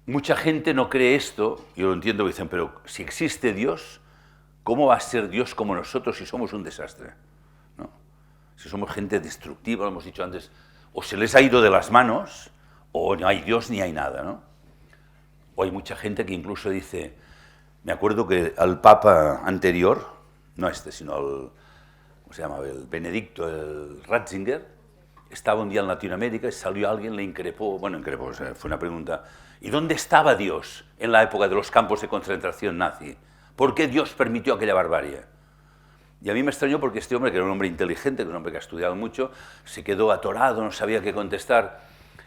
Mucha gente no cree esto, yo lo entiendo, que dicen, pero si existe Dios, ¿cómo va a ser Dios como nosotros si somos un desastre? ¿No? Si somos gente destructiva, lo hemos dicho antes, o se les ha ido de las manos, o no hay Dios ni hay nada, ¿no? O hay mucha gente que incluso dice, me acuerdo que al Papa anterior, no este, sino el, ¿cómo se llama? El Benedicto, el Ratzinger, estaba un día en Latinoamérica y salió alguien, le increpó, fue una pregunta, ¿y dónde estaba Dios en la época de los campos de concentración nazi? ¿Por qué Dios permitió aquella barbarie? Y a mí me extrañó porque este hombre, que era un hombre inteligente, que es un hombre que ha estudiado mucho, se quedó atorado, no sabía qué contestar.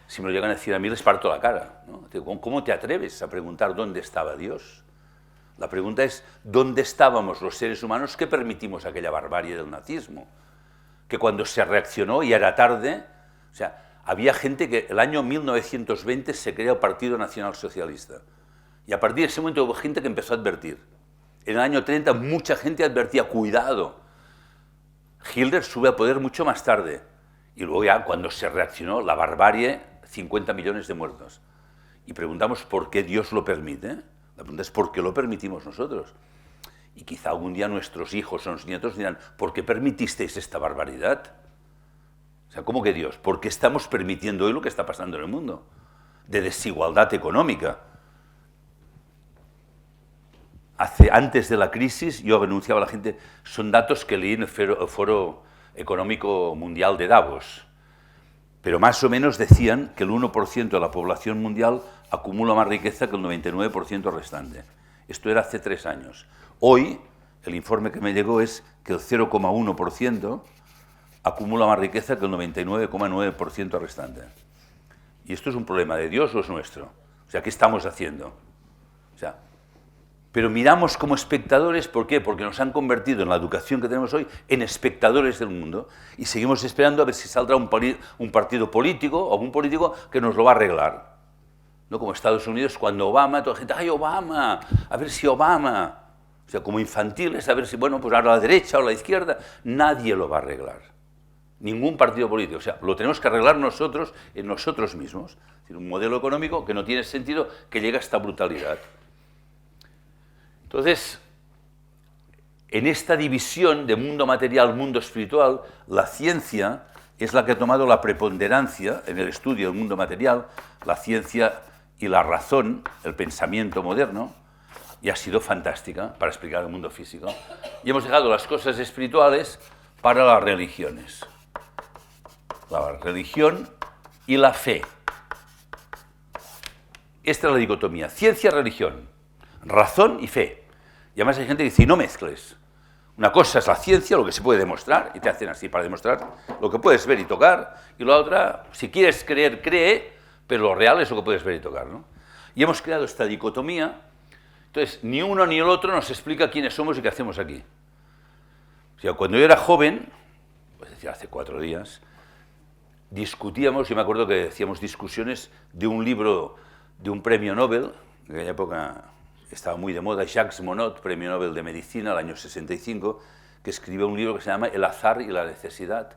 Si me lo llegan a decir a mí, les parto la cara, ¿no? ¿Cómo te atreves a preguntar dónde estaba Dios? La pregunta es, ¿dónde estábamos los seres humanos que permitimos aquella barbarie del nazismo? Que cuando se reaccionó ya era tarde, o sea, había gente que el año 1920 se creó el Partido Nacional Socialista. Y a partir de ese momento hubo gente que empezó a advertir. En el año 30 mucha gente advertía, cuidado. Hitler sube al poder mucho más tarde. Y luego ya cuando se reaccionó, la barbarie, 50 millones de muertos. Y preguntamos por qué Dios lo permite. La pregunta es por qué lo permitimos nosotros. Y quizá algún día nuestros hijos o nuestros nietos dirán, ¿por qué permitisteis esta barbaridad? O sea, ¿cómo que Dios? ¿Por qué estamos permitiendo hoy lo que está pasando en el mundo? De desigualdad económica. Antes de la crisis, yo anunciaba a la gente, son datos que leí en el Foro Económico Mundial de Davos, pero más o menos decían que el 1% de la población mundial acumula más riqueza que el 99% restante. Esto era hace 3 años. Hoy, el informe que me llegó es que el 0,1% acumula más riqueza que el 99,9% restante. ¿Y esto es un problema de Dios o es nuestro? O sea, ¿qué estamos haciendo? O sea, pero miramos como espectadores, ¿por qué? Porque nos han convertido en la educación que tenemos hoy en espectadores del mundo y seguimos esperando a ver si saldrá un partido político o un político que nos lo va a arreglar. ¿No? Como Estados Unidos, cuando Obama, toda la gente, ¡ay, Obama! A ver si Obama... O sea, como infantiles, a ver si, bueno, pues ahora a la derecha o a la izquierda, nadie lo va a arreglar. Ningún partido político. O sea, lo tenemos que arreglar nosotros en nosotros mismos. Es decir, un modelo económico que no tiene sentido que llegue a esta brutalidad. Entonces, en esta división de mundo material, mundo espiritual, la ciencia es la que ha tomado la preponderancia en el estudio del mundo material, la ciencia y la razón, el pensamiento moderno, y ha sido fantástica para explicar el mundo físico. Y hemos dejado las cosas espirituales para las religiones. La religión y la fe. Esta es la dicotomía, ciencia-religión, razón y fe. Y además hay gente que dice, no mezcles. Una cosa es la ciencia, lo que se puede demostrar, y te hacen así para demostrar lo que puedes ver y tocar, y la otra, si quieres creer, cree, pero lo real es lo que puedes ver y tocar, ¿no? Y hemos creado esta dicotomía, entonces ni uno ni el otro nos explica quiénes somos y qué hacemos aquí. O sea, cuando yo era joven, pues decía hace 4 días, discutíamos, yo me acuerdo que hacíamos discusiones de un libro de un premio Nobel, en aquella época estaba muy de moda, Jacques Monod, premio Nobel de Medicina, el año 65, que escribió un libro que se llama El azar y la necesidad.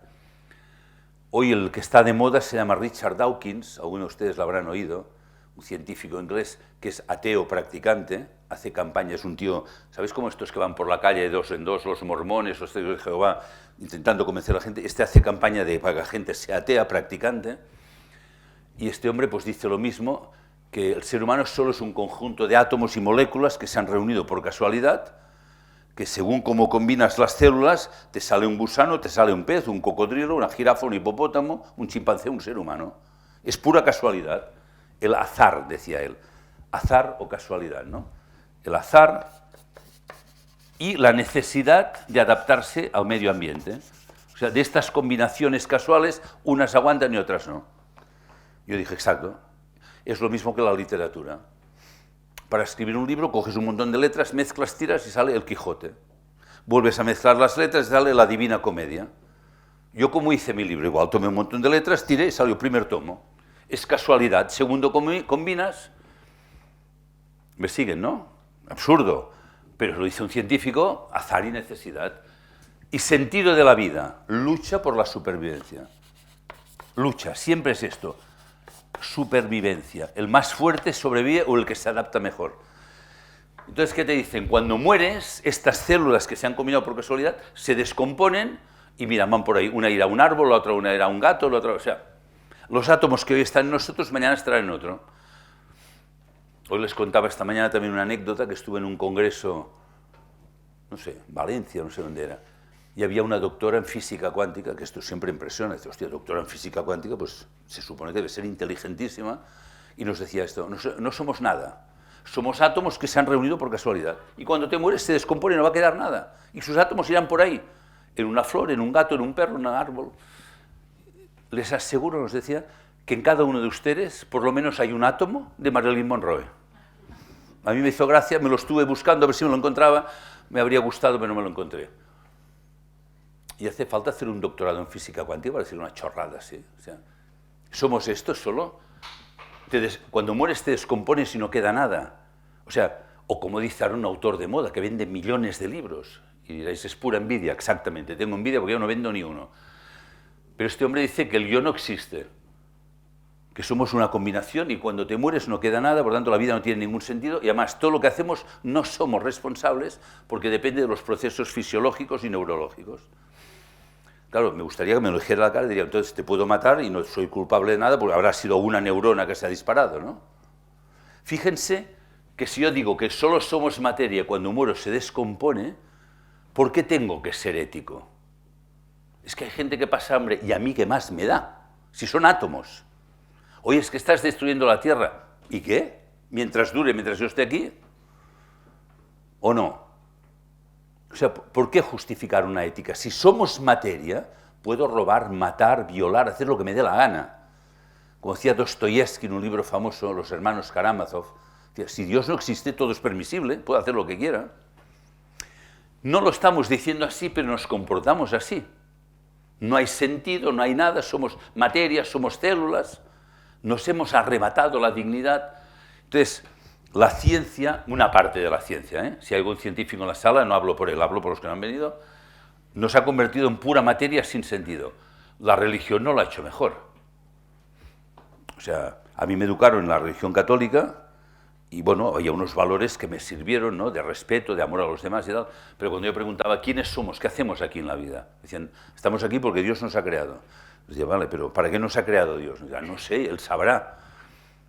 Hoy el que está de moda se llama Richard Dawkins, algunos de ustedes lo habrán oído, un científico inglés que es ateo practicante, hace campañas, un tío, ¿sabéis cómo estos que van por la calle de 2 en 2, los mormones, los testigos de Jehová, intentando convencer a la gente? Este hace campaña para que la gente sea atea practicante, y este hombre pues dice lo mismo, que el ser humano solo es un conjunto de átomos y moléculas que se han reunido por casualidad, que según cómo combinas las células, te sale un gusano, te sale un pez, un cocodrilo, una jirafa, un hipopótamo, un chimpancé, un ser humano. Es pura casualidad. El azar, decía él. Azar o casualidad, ¿no? El azar y la necesidad de adaptarse al medio ambiente. O sea, de estas combinaciones casuales, unas aguantan y otras no. Yo dije, exacto. Es lo mismo que la literatura. Para escribir un libro coges un montón de letras, mezclas, tiras y sale el Quijote. Vuelves a mezclar las letras y sale la Divina Comedia. Yo como hice mi libro, igual tomé un montón de letras, tiré y salió el primer tomo. Es casualidad. Segundo combinas, me siguen, ¿no? Absurdo. Pero lo dice un científico, azar y necesidad. Y sentido de la vida, lucha por la supervivencia. Lucha, siempre es esto. Supervivencia. El más fuerte sobrevive o el que se adapta mejor. Entonces, ¿qué te dicen? Cuando mueres, estas células que se han combinado por casualidad se descomponen y mira, van por ahí. Una irá a un árbol, la otra irá a un gato, la otra... O sea, los átomos que hoy están en nosotros, mañana estarán en otro. Hoy les contaba esta mañana también una anécdota que estuve en un congreso, no sé, Valencia, no sé dónde era, y había una doctora en física cuántica, que esto siempre impresiona, dice, hostia, doctora en física cuántica, pues se supone que debe ser inteligentísima, y nos decía esto, no somos nada, somos átomos que se han reunido por casualidad, y cuando te mueres se descompone y no va a quedar nada, y sus átomos irán por ahí, en una flor, en un gato, en un perro, en un árbol. Les aseguro, nos decía, que en cada uno de ustedes por lo menos hay un átomo de Marilyn Monroe. A mí me hizo gracia, me lo estuve buscando a ver si me lo encontraba, me habría gustado, pero no me lo encontré. Y hace falta hacer un doctorado en física cuántica para decir una chorrada, ¿sí? O sea, somos estos solo. Cuando mueres te descompones y no queda nada. O sea, o como dice ahora un autor de moda que vende millones de libros. Y diréis, es pura envidia, exactamente, tengo envidia porque yo no vendo ni uno. Pero este hombre dice que el yo no existe, que somos una combinación y cuando te mueres no queda nada, por lo tanto la vida no tiene ningún sentido y además todo lo que hacemos no somos responsables porque depende de los procesos fisiológicos y neurológicos. Claro, me gustaría que me lo dijera la cara y diría, entonces te puedo matar y no soy culpable de nada porque habrá sido una neurona que se ha disparado, ¿no? Fíjense que si yo digo que solo somos materia y cuando muero se descompone, ¿por qué tengo que ser ético? Es que hay gente que pasa hambre y a mí ¿qué más me da? Si son átomos. Oye, es que estás destruyendo la Tierra. ¿Y qué? Mientras dure, mientras yo esté aquí. ¿O no? O sea, ¿por qué justificar una ética? Si somos materia, puedo robar, matar, violar, hacer lo que me dé la gana. Como decía Dostoyevsky en un libro famoso, Los hermanos Karamazov, si Dios no existe, todo es permisible, puedo hacer lo que quiera. No lo estamos diciendo así, pero nos comportamos así. No hay sentido, no hay nada, somos materia, somos células, nos hemos arrebatado la dignidad. Entonces, la ciencia, una parte de la ciencia, si hay algún científico en la sala, no hablo por él, hablo por los que no han venido, nos ha convertido en pura materia sin sentido. La religión no lo ha hecho mejor. O sea, a mí me educaron en la religión católica y, bueno, había unos valores que me sirvieron, ¿no?, de respeto, de amor a los demás y tal, pero cuando yo preguntaba quiénes somos, qué hacemos aquí en la vida, decían, estamos aquí porque Dios nos ha creado. Decía, vale, pero ¿para qué nos ha creado Dios? Decía, no sé, Él sabrá.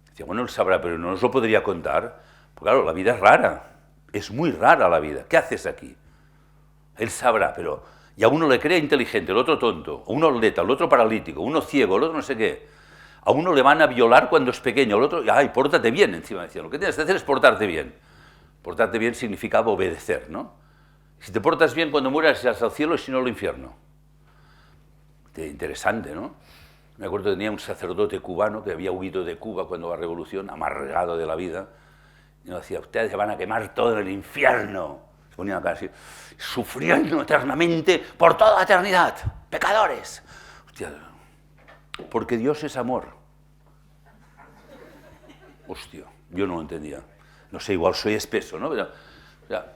Decía, bueno, Él sabrá, pero no nos lo podría contar. Pues claro, la vida es rara, es muy rara la vida. ¿Qué haces aquí? Él sabrá, pero... Y a uno le crea inteligente, el otro tonto, a uno atleta, el otro paralítico, uno ciego, el otro no sé qué. A uno le van a violar cuando es pequeño, al otro, ay, pórtate bien, encima decían, lo que tienes que hacer es portarte bien. Portarte bien significaba obedecer, ¿no? Si te portas bien cuando mueras irás al cielo y si no al infierno. Interesante, ¿no? Me acuerdo que tenía un sacerdote cubano que había huido de Cuba cuando la revolución, amargado de la vida, y nos decía, ustedes se van a quemar todo en el infierno. Se ponía acá así, sufriendo eternamente por toda la eternidad, pecadores. Hostia, porque Dios es amor. Hostia, yo no lo entendía. No sé, igual soy espeso, ¿no? Pero, o sea,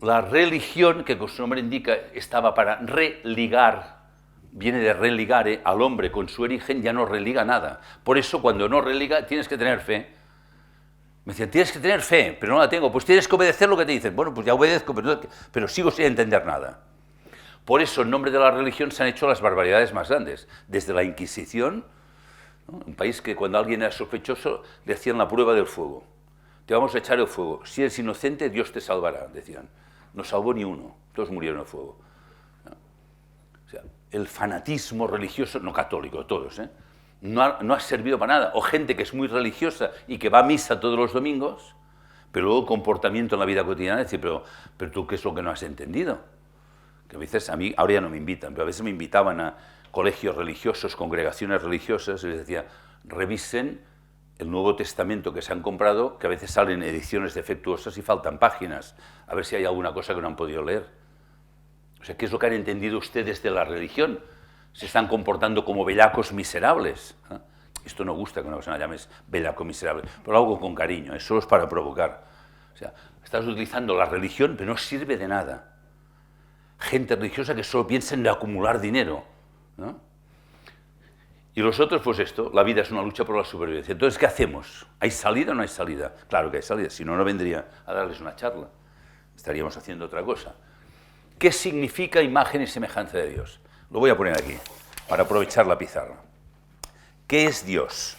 la religión, que con su nombre indica, estaba para religar, viene de religare, al hombre con su origen ya no religa nada. Por eso cuando no religa tienes que tener fe. Me decían, tienes que tener fe, pero no la tengo. Pues tienes que obedecer lo que te dicen. Bueno, pues ya obedezco, pero sigo sin entender nada. Por eso en nombre de la religión se han hecho las barbaridades más grandes. Desde la Inquisición, ¿no? Un país que cuando alguien era sospechoso le hacían la prueba del fuego. Te vamos a echar el fuego. Si eres inocente, Dios te salvará, decían. No salvó ni uno, todos murieron en el fuego. ¿No? O sea, el fanatismo religioso, no católico, todos, no ha servido para nada. O gente que es muy religiosa y que va a misa todos los domingos, pero luego comportamiento en la vida cotidiana, decir, pero tú, ¿qué es lo que no has entendido? Que a veces, a mí, ahora ya no me invitan, pero a veces me invitaban a colegios religiosos, congregaciones religiosas, y les decía, revisen el Nuevo Testamento que se han comprado, que a veces salen ediciones defectuosas y faltan páginas, a ver si hay alguna cosa que no han podido leer. O sea, ¿qué es lo que han entendido ustedes de la religión? Se están comportando como bellacos miserables. Esto no gusta que una persona llames bellaco miserable, pero lo hago con cariño, solo es para provocar. O sea, estás utilizando la religión, pero no sirve de nada. Gente religiosa que solo piensa en acumular dinero, ¿no? Y los otros, pues esto, la vida es una lucha por la supervivencia. Entonces, ¿qué hacemos? ¿Hay salida o no hay salida? Claro que hay salida, si no, no vendría a darles una charla. Estaríamos haciendo otra cosa. ¿Qué significa imagen y semejanza de Dios? Lo voy a poner aquí, para aprovechar la pizarra. ¿Qué es Dios?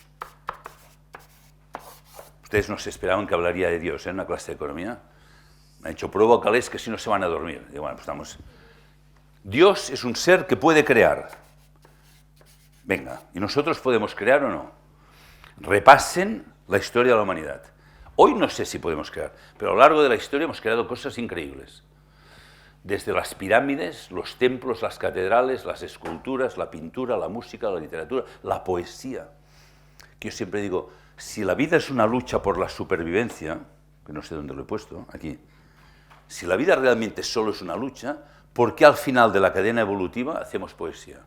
Ustedes no se esperaban que hablaría de Dios en una clase de economía. Me han dicho, provócales que si no se van a dormir. Digo, bueno, pues estamos... Dios es un ser que puede crear. Venga, ¿y nosotros podemos crear o no? Repasen la historia de la humanidad. Hoy no sé si podemos crear, pero a lo largo de la historia hemos creado cosas increíbles. Desde las pirámides, los templos, las catedrales, las esculturas, la pintura, la música, la literatura, la poesía. Que yo siempre digo, si la vida es una lucha por la supervivencia, que no sé dónde lo he puesto, aquí, si la vida realmente solo es una lucha, ¿por qué al final de la cadena evolutiva hacemos poesía?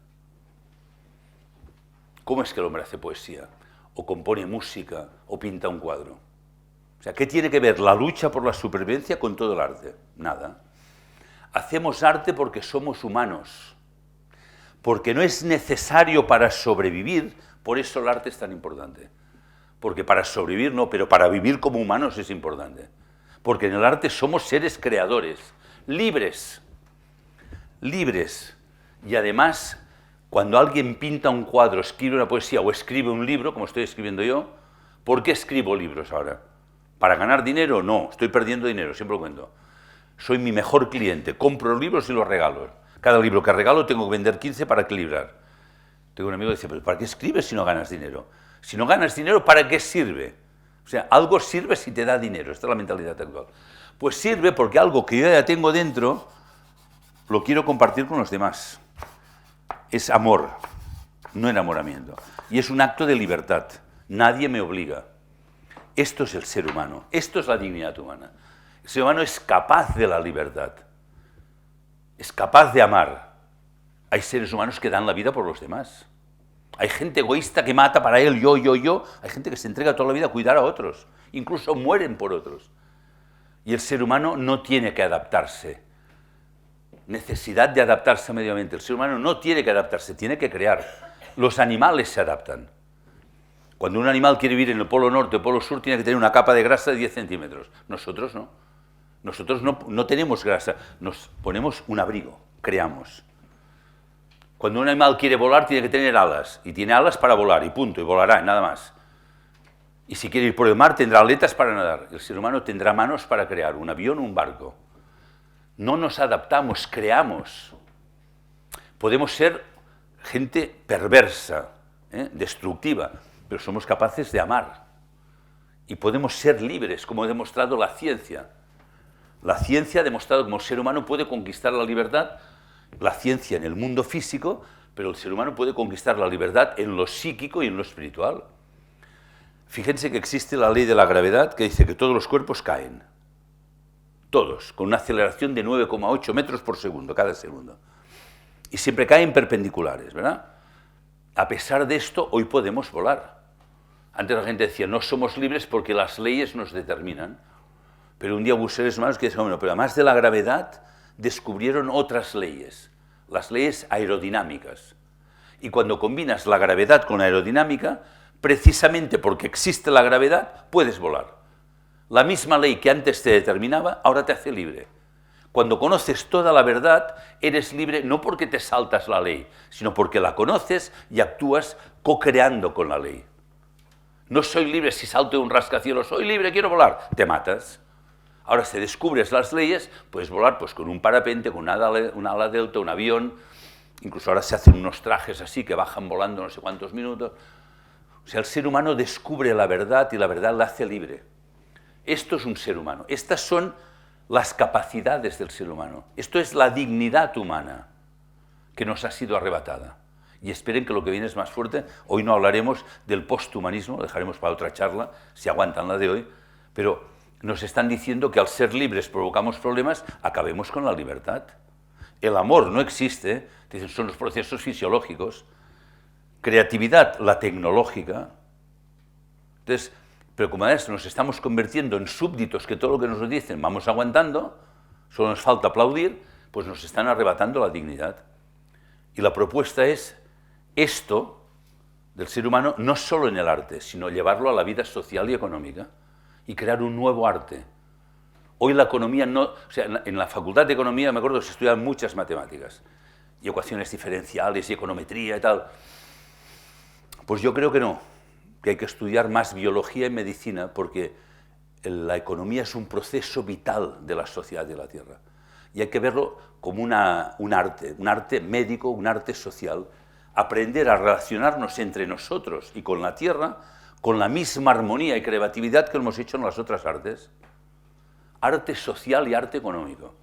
¿Cómo es que el hombre hace poesía? O compone música, o pinta un cuadro. O sea, ¿qué tiene que ver la lucha por la supervivencia con todo el arte? Nada. Hacemos arte porque somos humanos, porque no es necesario para sobrevivir, por eso el arte es tan importante. Porque para sobrevivir no, pero para vivir como humanos es importante. Porque en el arte somos seres creadores, libres, libres. Y además, cuando alguien pinta un cuadro, escribe una poesía o escribe un libro, como estoy escribiendo yo, ¿por qué escribo libros ahora? ¿Para ganar dinero? No, estoy perdiendo dinero, siempre lo cuento. Soy mi mejor cliente, compro libros y los regalo. Cada libro que regalo tengo que vender 15 para equilibrar. Tengo un amigo que dice, ¿pero para qué escribes si no ganas dinero? Si no ganas dinero, ¿para qué sirve? O sea, algo sirve si te da dinero, esta es la mentalidad actual. Pues sirve porque algo que yo ya tengo dentro, lo quiero compartir con los demás. Es amor, no enamoramiento. Y es un acto de libertad. Nadie me obliga. Esto es el ser humano, esto es la dignidad humana. El ser humano es capaz de la libertad, es capaz de amar. Hay seres humanos que dan la vida por los demás. Hay gente egoísta que mata para él, yo. Hay gente que se entrega toda la vida a cuidar a otros, incluso mueren por otros. Y el ser humano no tiene que adaptarse. Necesidad de adaptarse al medio ambiente. El ser humano no tiene que adaptarse, tiene que crear. Los animales se adaptan. Cuando un animal quiere vivir en el polo norte o polo sur, tiene que tener una capa de grasa de 10 centímetros. Nosotros no. Nosotros no tenemos grasa, nos ponemos un abrigo, creamos. Cuando un animal quiere volar, tiene que tener alas, y tiene alas para volar, y punto, y volará, y nada más. Y si quiere ir por el mar, tendrá aletas para nadar. El ser humano tendrá manos para crear un avión o un barco. No nos adaptamos, creamos. Podemos ser gente perversa, destructiva, pero somos capaces de amar. Y podemos ser libres, como ha demostrado la ciencia. La ciencia ha demostrado que el ser humano puede conquistar la libertad, la ciencia en el mundo físico, pero el ser humano puede conquistar la libertad en lo psíquico y en lo espiritual. Fíjense que existe la ley de la gravedad que dice que todos los cuerpos caen. Todos, con una aceleración de 9,8 metros por segundo, cada segundo. Y siempre caen perpendiculares, ¿verdad? A pesar de esto, hoy podemos volar. Antes la gente decía, no somos libres porque las leyes nos determinan. Pero un día hubo seres humanos que decían, bueno, pero además de la gravedad, descubrieron otras leyes, las leyes aerodinámicas. Y cuando combinas la gravedad con la aerodinámica, precisamente porque existe la gravedad, puedes volar. La misma ley que antes te determinaba, ahora te hace libre. Cuando conoces toda la verdad, eres libre no porque te saltas la ley, sino porque la conoces y actúas co-creando con la ley. No soy libre si salto de un rascacielos, soy libre, quiero volar, te matas. Ahora, si descubres las leyes, puedes volar pues, con un parapente, con un ala delta, un avión, incluso ahora se hacen unos trajes así que bajan volando no sé cuántos minutos. O sea, el ser humano descubre la verdad y la verdad la hace libre. Esto es un ser humano. Estas son las capacidades del ser humano. Esto es la dignidad humana que nos ha sido arrebatada. Y esperen que lo que viene es más fuerte. Hoy no hablaremos del posthumanismo, lo dejaremos para otra charla, si aguantan la de hoy, pero nos están diciendo que al ser libres provocamos problemas, acabemos con la libertad. El amor no existe, dicen, son los procesos fisiológicos. Creatividad, la tecnológica. Entonces, pero como es, nos estamos convirtiendo en súbditos que todo lo que nos dicen vamos aguantando, solo nos falta aplaudir, pues nos están arrebatando la dignidad. Y la propuesta es esto del ser humano, no solo en el arte, sino llevarlo a la vida social y económica y crear un nuevo arte. Hoy la economía no... O sea, en la Facultad de Economía me acuerdo que se estudiaban muchas matemáticas y ecuaciones diferenciales y econometría y tal. Pues yo creo que no, que hay que estudiar más biología y medicina porque la economía es un proceso vital de la sociedad de la Tierra. Y hay que verlo como un arte médico, un arte social, aprender a relacionarnos entre nosotros y con la Tierra con la misma armonía y creatividad que hemos hecho en las otras artes. Arte social y arte económico.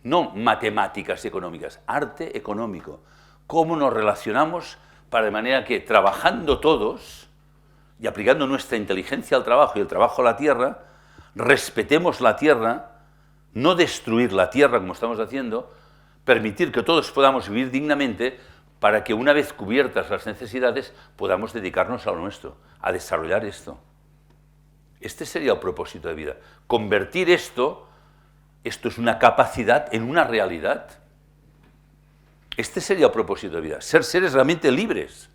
No matemáticas económicas, arte económico. Cómo nos relacionamos para de manera que trabajando todos y aplicando nuestra inteligencia al trabajo y el trabajo a la Tierra, respetemos la Tierra, no destruir la Tierra como estamos haciendo, permitir que todos podamos vivir dignamente para que una vez cubiertas las necesidades podamos dedicarnos a lo nuestro, a desarrollar esto. Este sería el propósito de vida. Convertir esto es una capacidad en una realidad. Este sería el propósito de vida, ser seres realmente libres.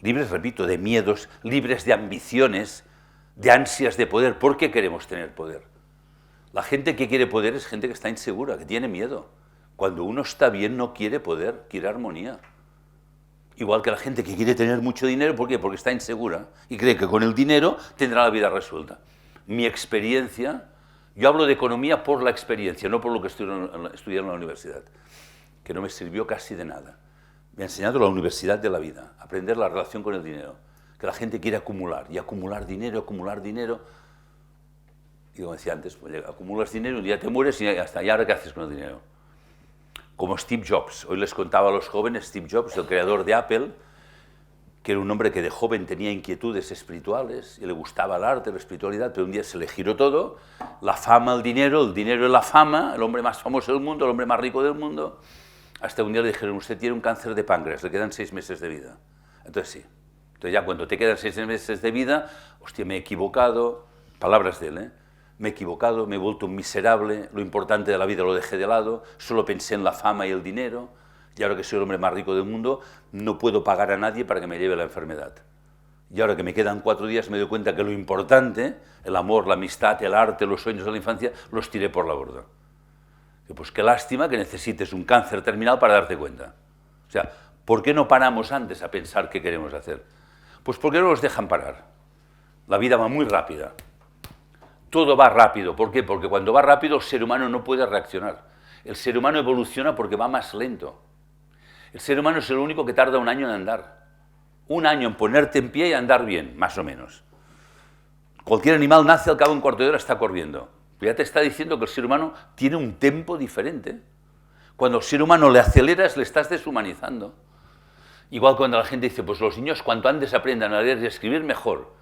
Libres, repito, de miedos, libres de ambiciones, de ansias de poder. ¿Por qué queremos tener poder? La gente que quiere poder es gente que está insegura, que tiene miedo. Cuando uno está bien no quiere poder, quiere armonía. Igual que la gente que quiere tener mucho dinero, ¿por qué? Porque está insegura y cree que con el dinero tendrá la vida resuelta. Mi experiencia, yo hablo de economía por la experiencia, no por lo que estudié en la universidad, que no me sirvió casi de nada. Me ha enseñado la universidad de la vida, aprender la relación con el dinero, que la gente quiere acumular, y acumular dinero, y como decía antes, pues acumulas dinero, un día te mueres y hasta allá, ¿ahora qué haces con el dinero? Como Steve Jobs. Hoy les contaba a los jóvenes, Steve Jobs, el creador de Apple, que era un hombre que de joven tenía inquietudes espirituales y le gustaba el arte, la espiritualidad, pero un día se le giró todo, la fama, el dinero y la fama, el hombre más famoso del mundo, el hombre más rico del mundo, hasta un día le dijeron, usted tiene un cáncer de páncreas, le quedan 6 meses de vida. Entonces sí. Entonces ya cuando te quedan 6 meses de vida, hostia, me he equivocado, palabras de él, me he equivocado, me he vuelto un miserable, lo importante de la vida lo dejé de lado, solo pensé en la fama y el dinero, y ahora que soy el hombre más rico del mundo, no puedo pagar a nadie para que me lleve la enfermedad. Y ahora que me quedan 4 días me doy cuenta que lo importante, el amor, la amistad, el arte, los sueños de la infancia, los tiré por la borda. Y pues qué lástima que necesites un cáncer terminal para darte cuenta. O sea, ¿por qué no paramos antes a pensar qué queremos hacer? Pues porque no nos dejan parar. La vida va muy rápida. Todo va rápido. ¿Por qué? Porque cuando va rápido el ser humano no puede reaccionar. El ser humano evoluciona porque va más lento. El ser humano es el único que tarda 1 año en andar. 1 año en ponerte en pie y andar bien, más o menos. Cualquier animal nace al cabo de un cuarto de hora está corriendo. Ya te está diciendo que el ser humano tiene un tempo diferente. Cuando al ser humano le aceleras, le estás deshumanizando. Igual cuando la gente dice, pues los niños cuanto antes aprendan a leer y a escribir, mejor.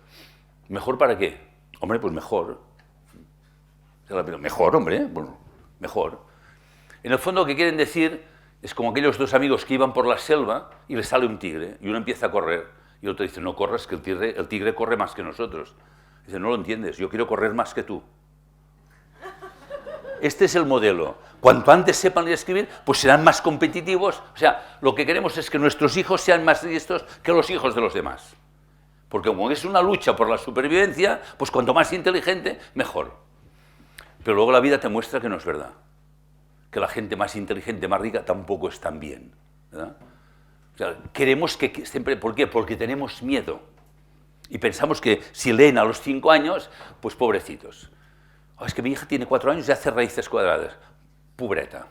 ¿Mejor para qué? Hombre, pues mejor. Mejor, hombre, bueno, mejor. En el fondo lo que quieren decir es como aquellos dos amigos que iban por la selva y les sale un tigre y uno empieza a correr y el otro dice, no corras, que el tigre corre más que nosotros. Dice, no lo entiendes, yo quiero correr más que tú. Este es el modelo. Cuanto antes sepan leer y escribir, pues serán más competitivos. O sea, lo que queremos es que nuestros hijos sean más listos que los hijos de los demás. Porque como es una lucha por la supervivencia, pues cuanto más inteligente, mejor. Pero luego la vida te muestra que no es verdad. Que la gente más inteligente, más rica, tampoco es tan bien, ¿verdad? O sea, queremos que siempre... ¿Por qué? Porque tenemos miedo. Y pensamos que si leen a los 5 años, pues pobrecitos. Oh, es que mi hija tiene 4 años y hace raíces cuadradas. Pobreta.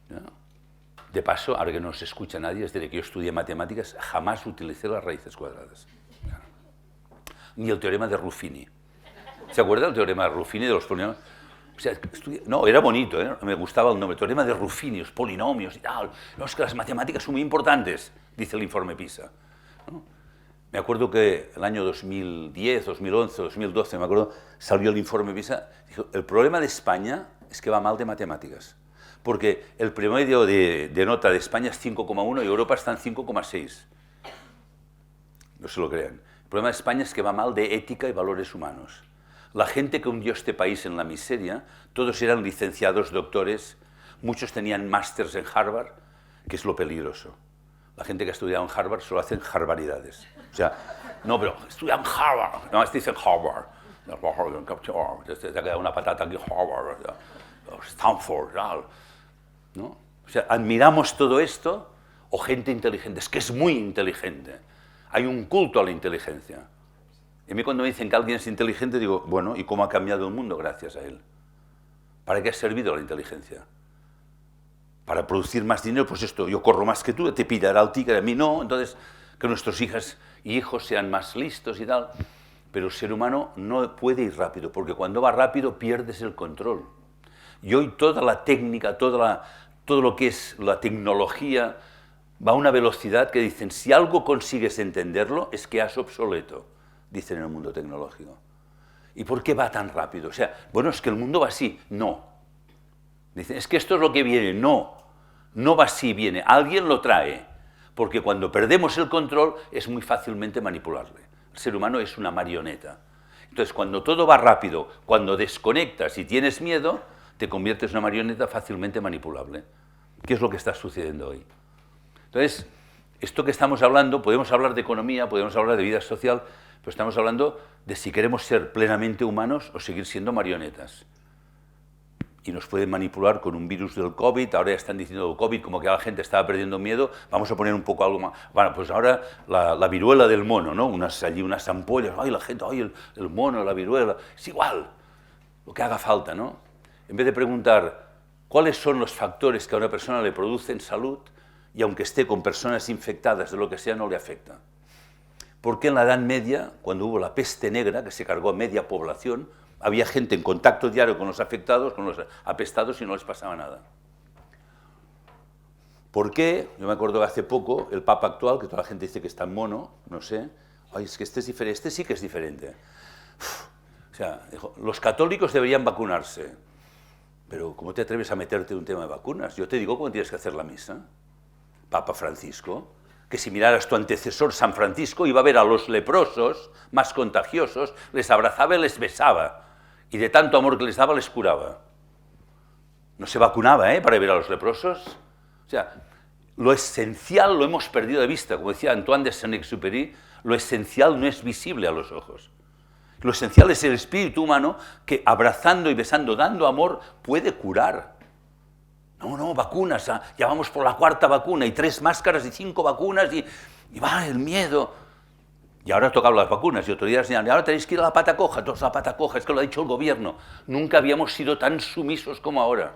¿No? De paso, ahora que no se escucha nadie, desde que yo estudié matemáticas, jamás utilicé las raíces cuadradas. Ni el teorema de Ruffini. ¿Se acuerda del teorema de Ruffini de los polinomios? O sea, no, era bonito, ¿eh? Me gustaba el nombre. Teorema de Ruffini, los polinomios y tal. No, es que las matemáticas son muy importantes, dice el informe PISA. ¿No? Me acuerdo que el año 2010, 2011, 2012, me acuerdo, salió el informe PISA. Dijo, el problema de España es que va mal de matemáticas. Porque el promedio de nota de España es 5,1 y Europa está en 5,6. No se lo crean. El problema de España es que va mal de ética y valores humanos. La gente que hundió este país en la miseria, todos eran licenciados, doctores, muchos tenían másters en Harvard, que es lo peligroso. La gente que ha estudiado en Harvard solo hacen barbaridades. O sea, no, pero estudian en Harvard, no, dicen Harvard. Te ha quedado una patata aquí, Harvard, Stanford, ¿no? O sea, admiramos todo esto, o gente inteligente, es que es muy inteligente. Hay un culto a la inteligencia. Y a mí cuando me dicen que alguien es inteligente, digo, bueno, ¿y cómo ha cambiado el mundo gracias a él? ¿Para qué ha servido la inteligencia? Para producir más dinero, pues esto, yo corro más que tú, te pillará el tigre, a mí no, entonces que nuestros hijas y hijos sean más listos y tal. Pero el ser humano no puede ir rápido, porque cuando va rápido pierdes el control. Y hoy toda la técnica, todo lo que es la tecnología, va a una velocidad que dicen, si algo consigues entenderlo, es que es obsoleto, dicen en el mundo tecnológico. ¿Y por qué va tan rápido? O sea, bueno, es que el mundo va así. No. Dicen, es que esto es lo que viene. No, no va así, viene. Alguien lo trae. Porque cuando perdemos el control es muy fácilmente manipulable. El ser humano es una marioneta. Entonces, cuando todo va rápido, cuando desconectas y tienes miedo, te conviertes en una marioneta fácilmente manipulable. ¿Qué es lo que está sucediendo hoy? Entonces, esto que estamos hablando, podemos hablar de economía, podemos hablar de vida social, pero estamos hablando de si queremos ser plenamente humanos o seguir siendo marionetas. Y nos pueden manipular con un virus del COVID, ahora ya están diciendo el COVID, como que la gente estaba perdiendo miedo, vamos a poner un poco algo más. Bueno, pues ahora la viruela del mono, ¿no? Allí unas ampollas, ay, la gente, ay, el mono, la viruela, es igual, lo que haga falta, ¿no? En vez de preguntar cuáles son los factores que a una persona le producen salud, y aunque esté con personas infectadas de lo que sea, no le afecta. Porque en la Edad Media, cuando hubo la peste negra, que se cargó a media población, había gente en contacto diario con los afectados, con los apestados y no les pasaba nada. ¿Por qué? Yo me acuerdo que hace poco el Papa actual, que toda la gente dice que está en mono, no sé, ay, es que este es diferente, este sí que es diferente. O sea, dijo, los católicos deberían vacunarse, pero ¿cómo te atreves a meterte en un tema de vacunas? Yo te digo cómo tienes que hacer la misa. Papa Francisco, que si miraras tu antecesor San Francisco iba a ver a los leprosos más contagiosos, les abrazaba y les besaba, y de tanto amor que les daba les curaba. No se vacunaba, para ver a los leprosos. O sea, lo esencial lo hemos perdido de vista, como decía Antoine de Saint-Exupéry, lo esencial no es visible a los ojos. Lo esencial es el espíritu humano que abrazando y besando, dando amor, puede curar. No, vacunas, ya vamos por la 4ª vacuna, y 3 máscaras y 5 vacunas, y va el miedo. Y ahora tocan las vacunas, y otro día señalan, y ahora tenéis que ir a la pata coja, todos a la pata coja, es que lo ha dicho el gobierno. Nunca habíamos sido tan sumisos como ahora.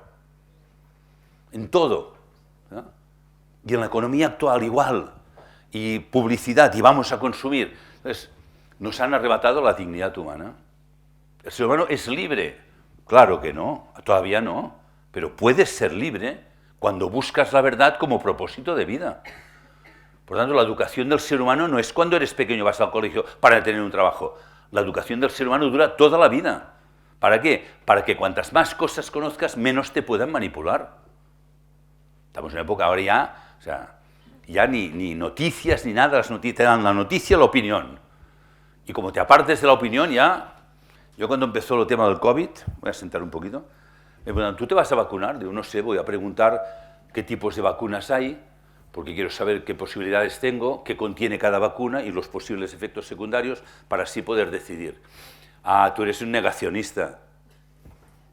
En todo. ¿No? Y en la economía actual igual. Y publicidad, y vamos a consumir. Entonces, nos han arrebatado la dignidad humana. El ser humano es libre. Claro que no, todavía no, pero puedes ser libre cuando buscas la verdad como propósito de vida. Por tanto, la educación del ser humano no es cuando eres pequeño vas al colegio para tener un trabajo. La educación del ser humano dura toda la vida. ¿Para qué? Para que cuantas más cosas conozcas, menos te puedan manipular. Estamos en una época ahora ya, o sea, ya ni noticias ni nada, las noticias te dan la noticia, la opinión. Y como te apartes de la opinión ya... Yo cuando empezó el tema del COVID, voy a sentar un poquito, me preguntan, ¿tú te vas a vacunar? Digo, no sé, voy a preguntar qué tipos de vacunas hay, porque quiero saber qué posibilidades tengo, qué contiene cada vacuna y los posibles efectos secundarios para así poder decidir. Ah, tú eres un negacionista.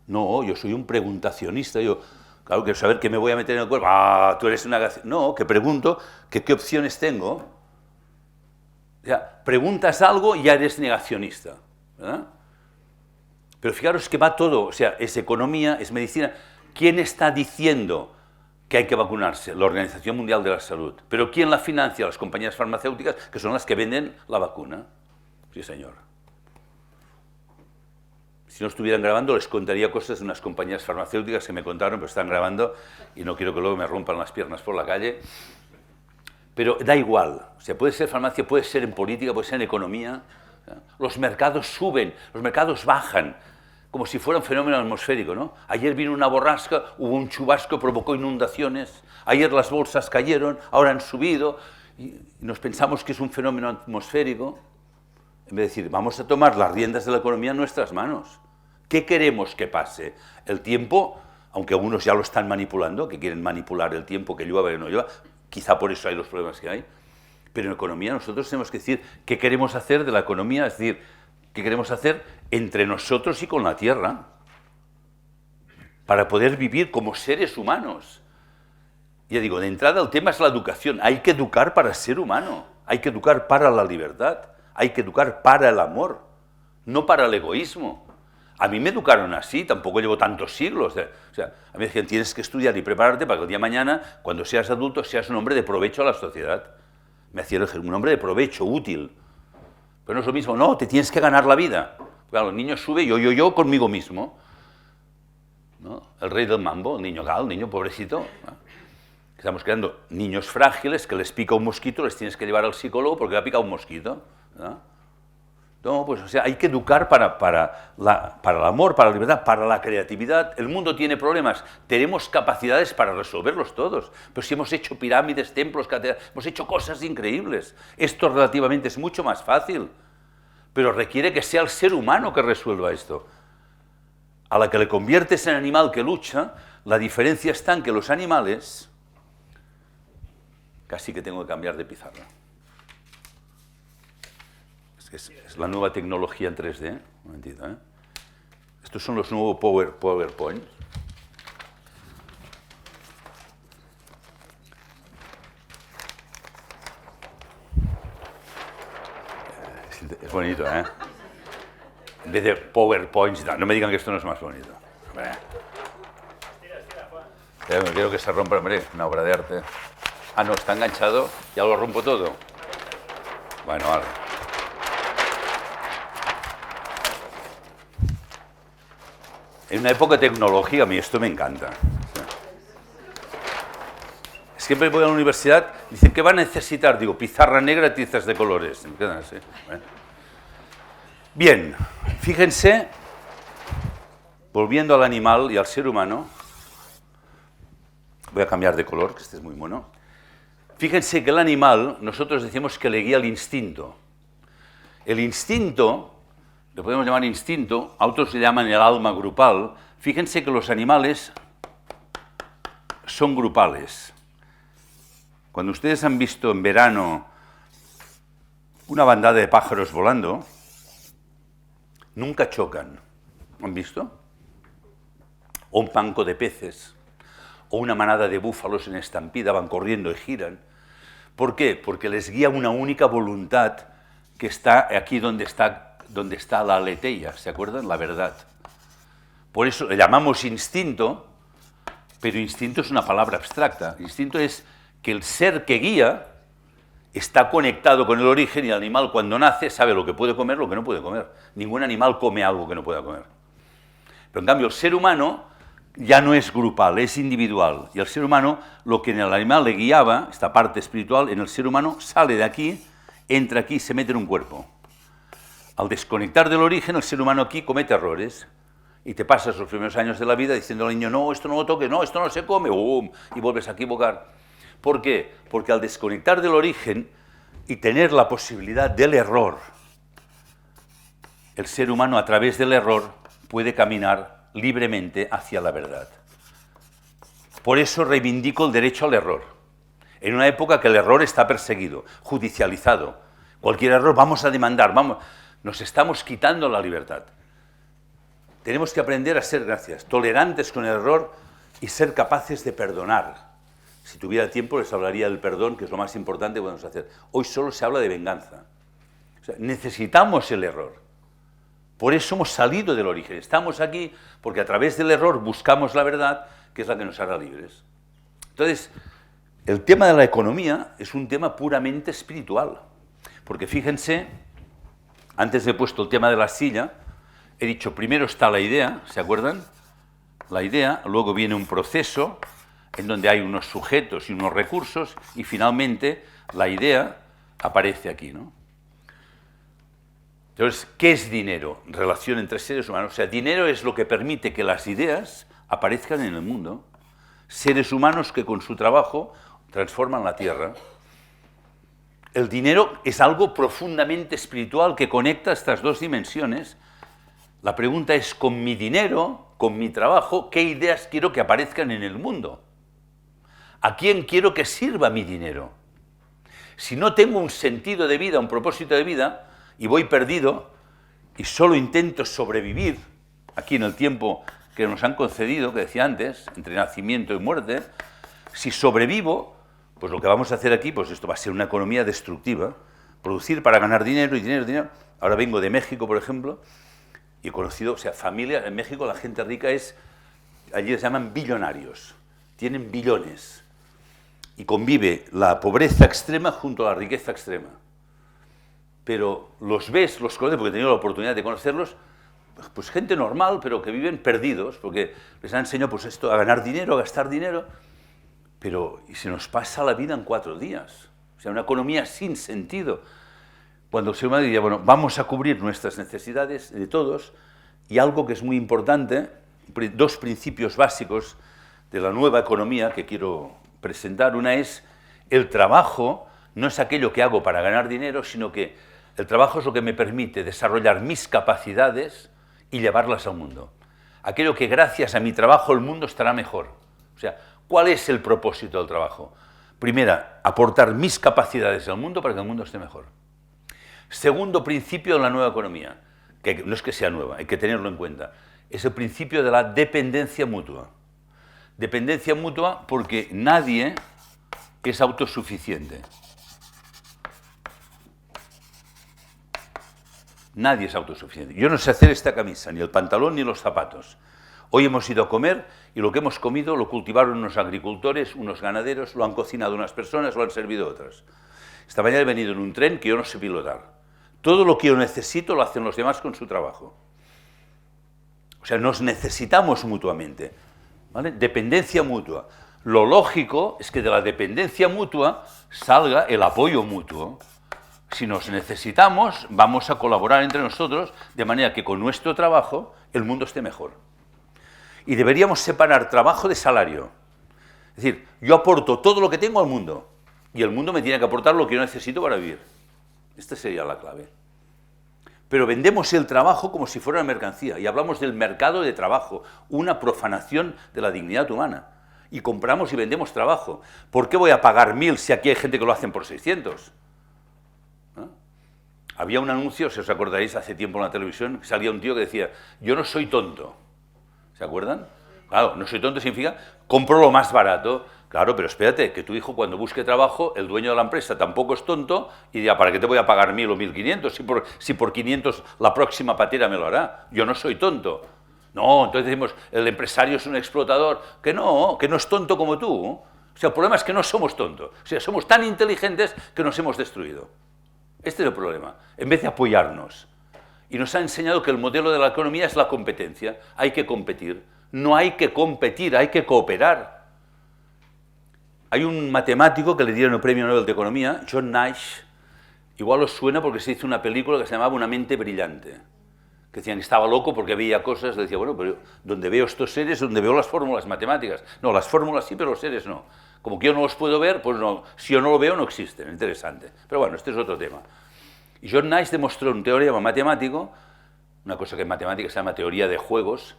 No, yo soy un preguntacionista. Yo, claro, quiero saber qué me voy a meter en el cuerpo. Ah, tú eres un negacionista. No, que pregunto que qué opciones tengo. O sea, preguntas algo y ya eres negacionista, ¿verdad? Pero fijaros que va todo, o sea, es economía, es medicina. ¿Quién está diciendo que hay que vacunarse? La Organización Mundial de la Salud. ¿Pero quién la financia? Las compañías farmacéuticas, que son las que venden la vacuna. Sí, señor. Si no estuvieran grabando, les contaría cosas de unas compañías farmacéuticas que me contaron, pero están grabando y no quiero que luego me rompan las piernas por la calle. Pero da igual, o sea, puede ser farmacia, puede ser en política, puede ser en economía. Los mercados suben, los mercados bajan, como si fuera un fenómeno atmosférico, ¿no? Ayer vino una borrasca, hubo un chubasco, provocó inundaciones, ayer las bolsas cayeron, ahora han subido, y nos pensamos que es un fenómeno atmosférico, en vez de decir, vamos a tomar las riendas de la economía en nuestras manos. ¿Qué queremos que pase? El tiempo, aunque algunos ya lo están manipulando, que quieren manipular el tiempo, que llueva, que no llueva, quizá por eso hay los problemas que hay, pero en economía nosotros tenemos que decir qué queremos hacer de la economía, es decir, qué queremos hacer entre nosotros y con la tierra, para poder vivir como seres humanos. Ya digo, de entrada el tema es la educación, hay que educar para ser humano, hay que educar para la libertad, hay que educar para el amor, no para el egoísmo. A mí me educaron así, tampoco llevo tantos siglos. O sea, a mí me decían, tienes que estudiar y prepararte para que el día de mañana, cuando seas adulto, seas un hombre de provecho a la sociedad. Me hacían un hombre de provecho, útil. Pero no es lo mismo, no, te tienes que ganar la vida. Claro, el niño sube, yo conmigo mismo. ¿No? El rey del mambo, el niño gal, el niño pobrecito. ¿No? Estamos creando niños frágiles que les pica un mosquito, les tienes que llevar al psicólogo porque le ha picado un mosquito. ¿No? No, pues o sea, hay que educar para el amor, para la libertad, para la creatividad. El mundo tiene problemas, tenemos capacidades para resolverlos todos. Pero si hemos hecho pirámides, templos, catedrales, hemos hecho cosas increíbles. Esto relativamente es mucho más fácil, pero requiere que sea el ser humano que resuelva esto. A la que le conviertes en animal que lucha, la diferencia está en que los animales... Casi que tengo que cambiar de pizarra. Es la nueva tecnología en 3D. Un momentito, ¿eh? Estos son los nuevos PowerPoint. Es bonito, ¿eh? En vez de PowerPoints y tal. No me digan que esto no es más bonito. Quiero que se rompa, hombre, una obra de arte. Ah, no, está enganchado, ya lo rompo todo. Bueno, vale. En una época tecnológica, a mí esto me encanta. Siempre voy a la universidad, dicen, ¿qué va a necesitar? Digo, pizarra negra, tizas de colores. Me quedan así. Bien, fíjense, volviendo al animal y al ser humano, voy a cambiar de color, que este es muy mono. Fíjense que el animal, nosotros decimos que le guía el instinto. El instinto... Lo podemos llamar instinto, a otros le llaman el alma grupal. Fíjense que los animales son grupales. Cuando ustedes han visto en verano una bandada de pájaros volando, nunca chocan. ¿Han visto? O un banco de peces, o una manada de búfalos en estampida, van corriendo y giran. ¿Por qué? Porque les guía una única voluntad que está aquí donde está la aletheia, ¿se acuerdan? La verdad. Por eso le llamamos instinto, pero instinto es una palabra abstracta. Instinto es que el ser que guía está conectado con el origen y el animal cuando nace sabe lo que puede comer, lo que no puede comer. Ningún animal come algo que no pueda comer. Pero en cambio el ser humano ya no es grupal, es individual. Y el ser humano, lo que en el animal le guiaba, esta parte espiritual, en el ser humano sale de aquí, entra aquí y se mete en un cuerpo. Al desconectar del origen, el ser humano aquí comete errores. Y te pasas los primeros años de la vida diciendo al niño, no, esto no lo toques, no, esto no se come, y vuelves a equivocar. ¿Por qué? Porque al desconectar del origen y tener la posibilidad del error, el ser humano a través del error puede caminar libremente hacia la verdad. Por eso reivindico el derecho al error. En una época que el error está perseguido, judicializado. Cualquier error vamos a demandar, nos estamos quitando la libertad. Tenemos que aprender a ser, tolerantes con el error y ser capaces de perdonar. Si tuviera tiempo les hablaría del perdón, que es lo más importante que podemos hacer. Hoy solo se habla de venganza. O sea, necesitamos el error. Por eso hemos salido del origen. Estamos aquí porque a través del error buscamos la verdad, que es la que nos hará libres. Entonces, el tema de la economía es un tema puramente espiritual. Porque fíjense, antes he puesto el tema de la silla, he dicho, primero está la idea, ¿se acuerdan? La idea, luego viene un proceso en donde hay unos sujetos y unos recursos y finalmente la idea aparece aquí, ¿no? Entonces, ¿qué es dinero? Relación entre seres humanos. O sea, dinero es lo que permite que las ideas aparezcan en el mundo. Seres humanos que con su trabajo transforman la tierra. El dinero es algo profundamente espiritual que conecta estas dos dimensiones. La pregunta es, con mi dinero, con mi trabajo, ¿qué ideas quiero que aparezcan en el mundo? ¿A quién quiero que sirva mi dinero? Si no tengo un sentido de vida, un propósito de vida, y voy perdido, y solo intento sobrevivir, aquí en el tiempo que nos han concedido, que decía antes, entre nacimiento y muerte, si sobrevivo, pues lo que vamos a hacer aquí, pues esto va a ser una economía destructiva, producir para ganar dinero y dinero, dinero. Ahora vengo de México, por ejemplo, y he conocido, o sea, familia, en México la gente rica es, allí les llaman billonarios, tienen billones, y convive la pobreza extrema junto a la riqueza extrema. Pero los ves, los conoces, porque he tenido la oportunidad de conocerlos, pues gente normal, pero que viven perdidos, porque les han enseñado pues esto, a ganar dinero, a gastar dinero, pero y se nos pasa la vida en 4 días. O sea, una economía sin sentido. Cuando el ser humano diría, bueno, vamos a cubrir nuestras necesidades de todos, y algo que es muy importante, 2 principios básicos de la nueva economía que quiero presentar. Una es, el trabajo no es aquello que hago para ganar dinero, sino que el trabajo es lo que me permite desarrollar mis capacidades y llevarlas al mundo. Aquello que gracias a mi trabajo el mundo estará mejor. O sea, ¿cuál es el propósito del trabajo? Primera, aportar mis capacidades al mundo para que el mundo esté mejor. Segundo principio de la nueva economía, que no es que sea nueva, hay que tenerlo en cuenta, es el principio de la dependencia mutua. Dependencia mutua porque nadie es autosuficiente. Nadie es autosuficiente. Yo no sé hacer esta camisa, ni el pantalón ni los zapatos. Hoy hemos ido a comer y lo que hemos comido lo cultivaron unos agricultores, unos ganaderos, lo han cocinado unas personas, lo han servido otras. Esta mañana he venido en un tren que yo no sé pilotar. Todo lo que yo necesito lo hacen los demás con su trabajo. O sea, nos necesitamos mutuamente, ¿vale? Dependencia mutua. Lo lógico es que de la dependencia mutua salga el apoyo mutuo. Si nos necesitamos, vamos a colaborar entre nosotros de manera que con nuestro trabajo el mundo esté mejor. Y deberíamos separar trabajo de salario. Es decir, yo aporto todo lo que tengo al mundo y el mundo me tiene que aportar lo que yo necesito para vivir. Esta sería la clave. Pero vendemos el trabajo como si fuera una mercancía y hablamos del mercado de trabajo, una profanación de la dignidad humana. Y compramos y vendemos trabajo. ¿Por qué voy a pagar 1.000 si aquí hay gente que lo hacen por 600? ¿No? Había un anuncio, si os acordaréis, hace tiempo en la televisión, que salía un tío que decía, yo no soy tonto. ¿Se acuerdan? Claro, no soy tonto significa, compro lo más barato. Claro, pero espérate, que tu hijo cuando busque trabajo, el dueño de la empresa tampoco es tonto y dirá, ¿para qué te voy a pagar 1.000 o 1.500 si por 500 la próxima patera me lo hará? Yo no soy tonto. No, entonces decimos, el empresario es un explotador. Que no es tonto como tú. O sea, el problema es que no somos tontos. O sea, somos tan inteligentes que nos hemos destruido. Este es el problema. En vez de apoyarnos Y nos ha enseñado que el modelo de la economía es la competencia. Hay que competir. No hay que competir, hay que cooperar. Hay un matemático que le dieron el premio Nobel de Economía, John Nash, igual os suena porque se hizo una película que se llamaba Una mente brillante, que decían que estaba loco porque veía cosas, le decía, bueno, pero donde veo estos seres, donde veo las fórmulas matemáticas. No, las fórmulas sí, pero los seres no. Como que yo no los puedo ver, pues no, si yo no lo veo no existen, interesante. Pero bueno, este es otro tema. Y John Nash demostró un teorema matemático, una cosa que en matemáticas se llama teoría de juegos,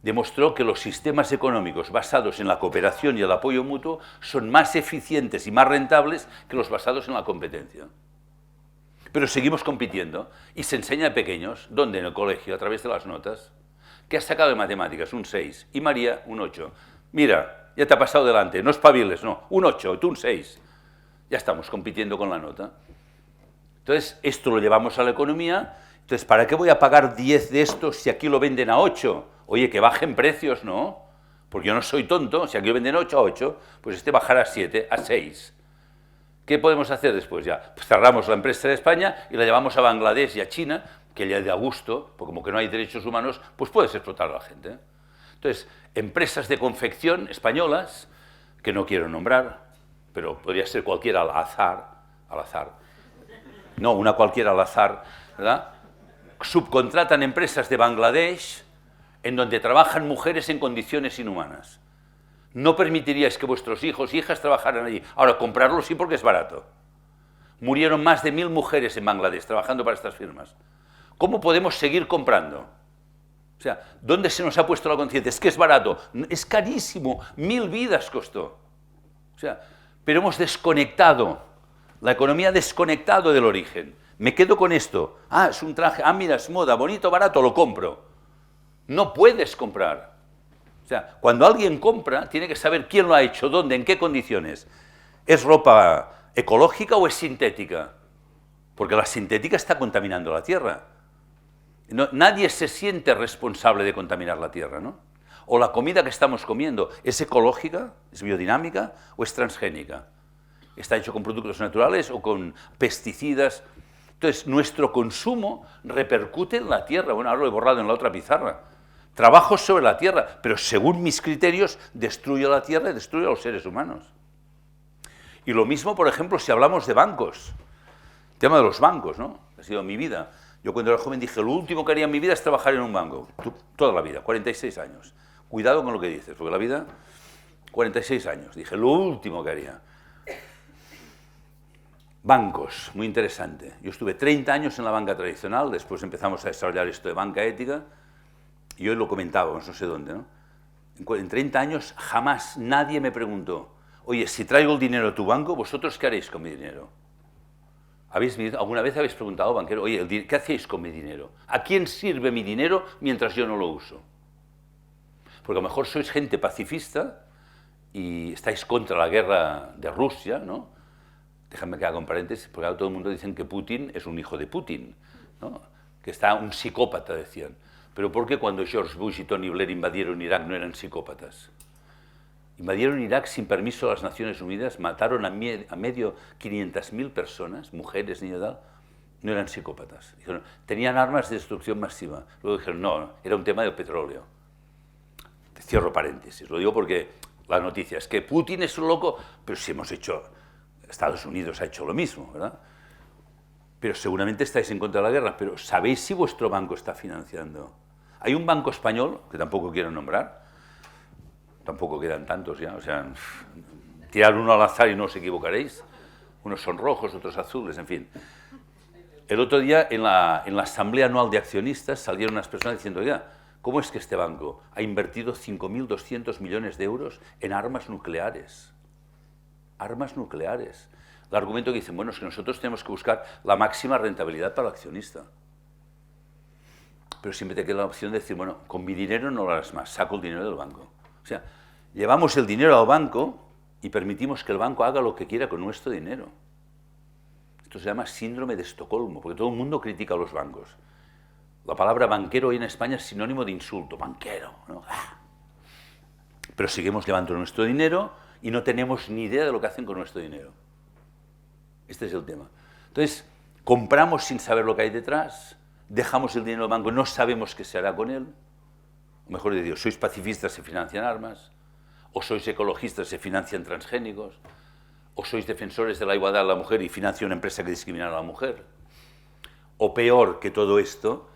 demostró que los sistemas económicos basados en la cooperación y el apoyo mutuo son más eficientes y más rentables que los basados en la competencia. Pero seguimos compitiendo y se enseña a pequeños, ¿dónde? En el colegio, a través de las notas. ¿Qué has sacado de matemáticas? Un 6. Y María, un 8. Mira, ya te ha pasado delante, no espabiles, no, un 8, tú un 6. Ya estamos compitiendo con la nota. Entonces, esto lo llevamos a la economía. Entonces, ¿para qué voy a pagar 10 de estos si aquí lo venden a 8? Oye, que bajen precios, ¿no? Porque yo no soy tonto, si aquí lo venden 8 a 8, pues este bajará a 7, a 6. ¿Qué podemos hacer después ya? Pues cerramos la empresa de España y la llevamos a Bangladesh y a China, que ya de a gusto, porque como que no hay derechos humanos, pues puedes explotar a la gente. Entonces, empresas de confección españolas, que no quiero nombrar, pero podría ser cualquiera al azar, no, una cualquiera al azar, ¿verdad? Subcontratan empresas de Bangladesh en donde trabajan mujeres en condiciones inhumanas. No permitiríais que vuestros hijos e hijas trabajaran allí. Ahora, comprarlo sí porque es barato. Murieron más de 1000 mujeres en Bangladesh trabajando para estas firmas. ¿Cómo podemos seguir comprando? O sea, ¿dónde se nos ha puesto la conciencia? Es que es barato. Es carísimo. 1000 vidas costó. O sea, pero hemos desconectado. La economía ha desconectado del origen. Me quedo con esto. Ah, es un traje. Ah, mira, es moda. Bonito, barato, lo compro. No puedes comprar. O sea, cuando alguien compra, tiene que saber quién lo ha hecho, dónde, en qué condiciones. ¿Es ropa ecológica o es sintética? Porque la sintética está contaminando la tierra. No, nadie se siente responsable de contaminar la tierra, ¿no? O la comida que estamos comiendo, ¿es ecológica, es biodinámica o es transgénica? ¿Está hecho con productos naturales o con pesticidas? Entonces, nuestro consumo repercute en la tierra. Bueno, ahora lo he borrado en la otra pizarra. Trabajo sobre la tierra, pero según mis criterios destruyo la tierra y destruyo a los seres humanos. Y lo mismo, por ejemplo, si hablamos de bancos. El tema de los bancos, ¿no? Ha sido mi vida. Yo cuando era joven dije, lo último que haría en mi vida es trabajar en un banco. Toda la vida, 46 años. Cuidado con lo que dices, porque la vida, 46 años. Dije, lo último que haría. Bancos, muy interesante. Yo estuve 30 años en la banca tradicional, después empezamos a desarrollar esto de banca ética, y hoy lo comentábamos, no sé dónde, ¿no? En 30 años jamás nadie me preguntó, oye, si traigo el dinero a tu banco, ¿vosotros qué haréis con mi dinero? ¿Alguna vez habéis preguntado, banquero, oye, ¿qué hacéis con mi dinero? ¿A quién sirve mi dinero mientras yo no lo uso? Porque a lo mejor sois gente pacifista y estáis contra la guerra de Rusia, ¿no? Déjame que haga un paréntesis, porque ahora todo el mundo dice que Putin es un hijo de Putin, ¿no? Que está un psicópata, decían. Pero ¿por qué cuando George Bush y Tony Blair invadieron Irak no eran psicópatas? Invadieron Irak sin permiso de las Naciones Unidas, mataron a medio 500.000 personas, mujeres, niños y tal, no eran psicópatas. Dijeron, tenían armas de destrucción masiva. Luego dijeron, no, era un tema del petróleo. Cierro paréntesis, lo digo porque la noticia es que Putin es un loco, pero si hemos hecho, Estados Unidos ha hecho lo mismo, ¿verdad? Pero seguramente estáis en contra de la guerra, pero ¿sabéis si vuestro banco está financiando? Hay un banco español, que tampoco quiero nombrar, tampoco quedan tantos ya, o sea, tirar uno al azar y no os equivocaréis, unos son rojos, otros azules, en fin. El otro día en la asamblea anual de accionistas salieron unas personas diciendo, ya, ¿cómo es que este banco ha invertido 5.200 millones de euros en armas nucleares? Armas nucleares. El argumento que dicen, bueno, es que nosotros tenemos que buscar la máxima rentabilidad para el accionista. Pero siempre te queda la opción de decir, bueno, con mi dinero no lo harás más, saco el dinero del banco. O sea, llevamos el dinero al banco y permitimos que el banco haga lo que quiera con nuestro dinero. Esto se llama síndrome de Estocolmo, porque todo el mundo critica a los bancos. La palabra banquero hoy en España es sinónimo de insulto, banquero, ¿no? Pero seguimos llevando nuestro dinero y no tenemos ni idea de lo que hacen con nuestro dinero. Este es el tema. Entonces, compramos sin saber lo que hay detrás, dejamos el dinero en el banco, no sabemos qué se hará con él. O mejor dicho, sois pacifistas, se financian armas, o sois ecologistas, se financian transgénicos, o sois defensores de la igualdad de la mujer y financia una empresa que discrimina a la mujer. O peor que todo esto,